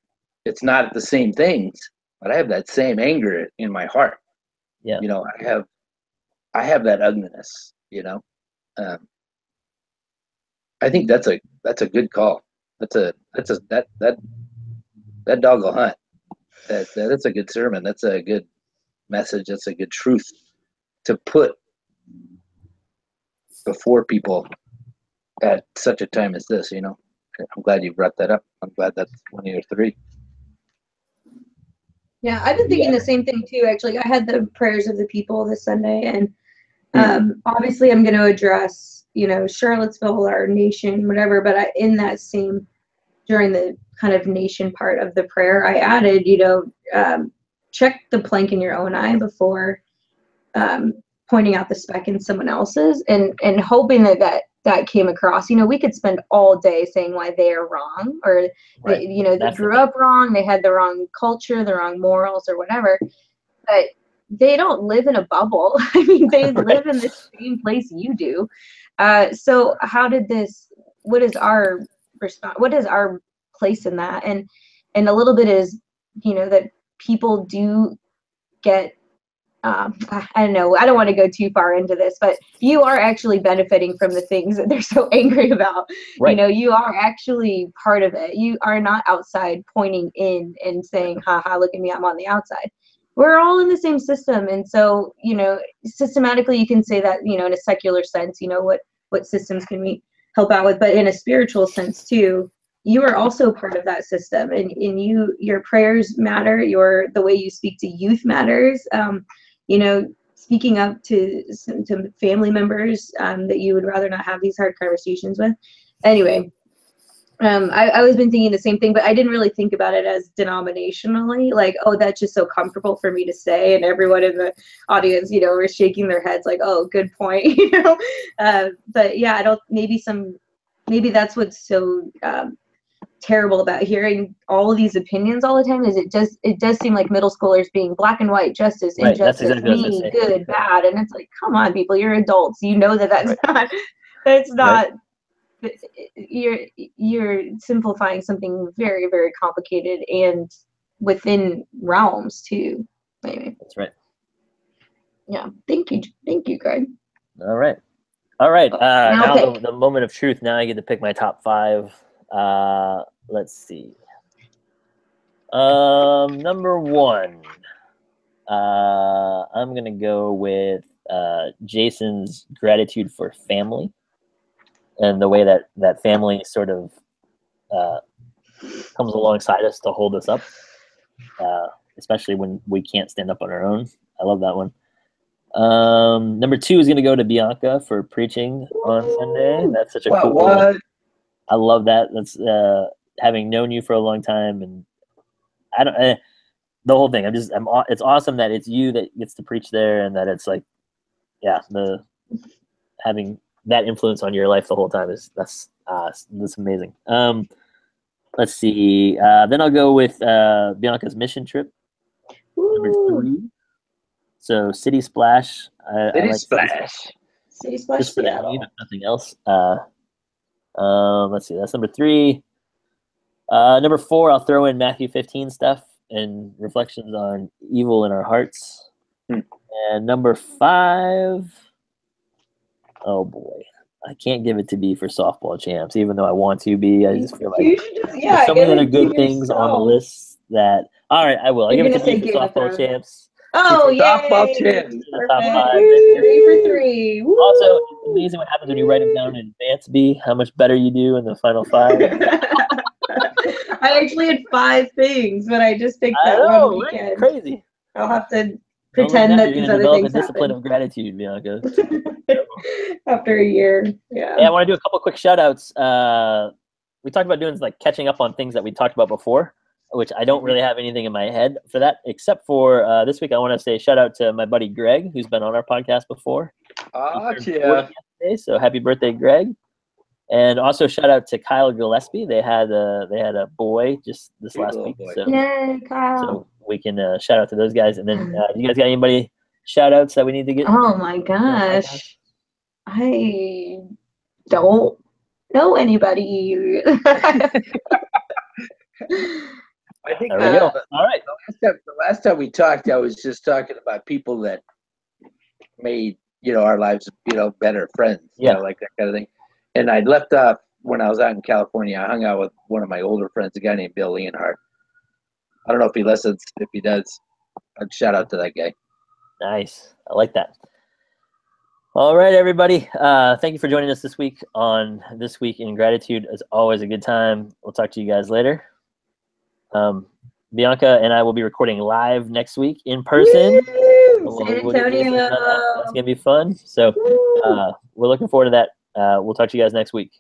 It's not the same things, but I have that same anger in my heart. Yeah. You know, I have that ugliness, you know? I think that's a good call. That dog will hunt. That's a good sermon. That's a good message. That's a good truth to put before people at such a time as this, you know. I'm glad you brought that up. I'm glad that's one of your three. Yeah, I've been thinking the same thing too, actually. I had the prayers of the people this Sunday, and obviously I'm going to address, you know, Charlottesville, our nation, whatever, but in that same, during the kind of nation part of the prayer, I added, you know, check the plank in your own eye before pointing out the speck in someone else's, and hoping that came across. You know, we could spend all day saying why they are wrong, or they, you know, they grew up wrong, they had the wrong culture, the wrong morals, or whatever, but they don't live in a bubble. I mean, they live in the same place you do. So how did this, what is our response, what is our place in that? And a little bit is, you know, that people do get, I don't know, I don't want to go too far into this, but you are actually benefiting from the things that they're so angry about. You know, you are actually part of it. You are not outside pointing in and saying, haha, look at me, I'm on the outside. We're all in the same system. And so, you know, systematically you can say that, you know, in a secular sense, you know, what systems can we help out with, but in a spiritual sense too, you are also part of that system, and your prayers matter, the way you speak to youth matters. You know, speaking up to family members that you would rather not have these hard conversations with. Anyway, I was been thinking the same thing, but I didn't really think about it as denominationally, like, oh, that's just so comfortable for me to say, and everyone in the audience, you know, were shaking their heads like, oh, good point, you know. But yeah, maybe that's what's so terrible about hearing all of these opinions all the time, is it does seem like middle schoolers being black and white, justice, injustice, exactly good, bad, and it's like, come on, people, you're adults, you know that's not you're simplifying something very, very complicated and within realms too. Maybe that's right. Yeah, thank you, Greg. All right. Now the moment of truth. Now I get to pick my top 5. Let's see. Number 1. I'm gonna go with Jason's gratitude for family, and the way that family sort of comes alongside us to hold us up. especially when we can't stand up on our own. I love that one. Number 2 is going to go to Bianca for preaching on Sunday. That's such a cool. What? I love that. That's having known you for a long time, and I don't the whole thing. It's awesome that it's you that gets to preach there, and that it's like, yeah, having that influence on your life the whole time that's amazing. Let's see. Then I'll go with Bianca's mission trip. Number 3. So City Splash. City Splash. City Splash. Just for that, if nothing else. Let's see. That's number 3. Number 4, I'll throw in Matthew 15 stuff and reflections on evil in our hearts. And number 5. Oh boy, I can't give it to B for softball champs, even though I want to be. I just feel like there's so many other good things on the list that. All right, I will. I'll give it to B for softball champs. Oh, yeah. Softball champs. Top 5. 3 for 3. Woo. Also, it's amazing what happens when you write them down in advance, B, how much better you do in the final 5. I actually had 5 things, but I just picked that one weekend. Right? Crazy. I'll have to pretend that these other things a discipline of gratitude, Bianca. After a year. Yeah. I want to do a couple quick shout outs. We talked about doing like catching up on things that we talked about before, which I don't really have anything in my head for that, except for this week I want to say shout out to my buddy Greg, who's been on our podcast before. Oh, yeah. So happy birthday, Greg. And also shout out to Kyle Gillespie. They had a boy just this last week. So, yay, Kyle. So we can shout out to those guys. And then you guys got anybody shout outs that we need to get? Oh my gosh. I don't know anybody. I think there we go. All right. The last time we talked, I was just talking about people that made, our lives, better friends, like that kind of thing. And I left off when I was out in California. I hung out with one of my older friends, a guy named Bill Leonhardt. I don't know if he listens. If he does, I'd shout out to that guy. Nice. I like that. All right, everybody. Thank you for joining us this week on This Week in Gratitude. It's always a good time. We'll talk to you guys later. Bianca and I will be recording live next week in person. San Antonio. That's going to be fun. So we're looking forward to that. We'll talk to you guys next week.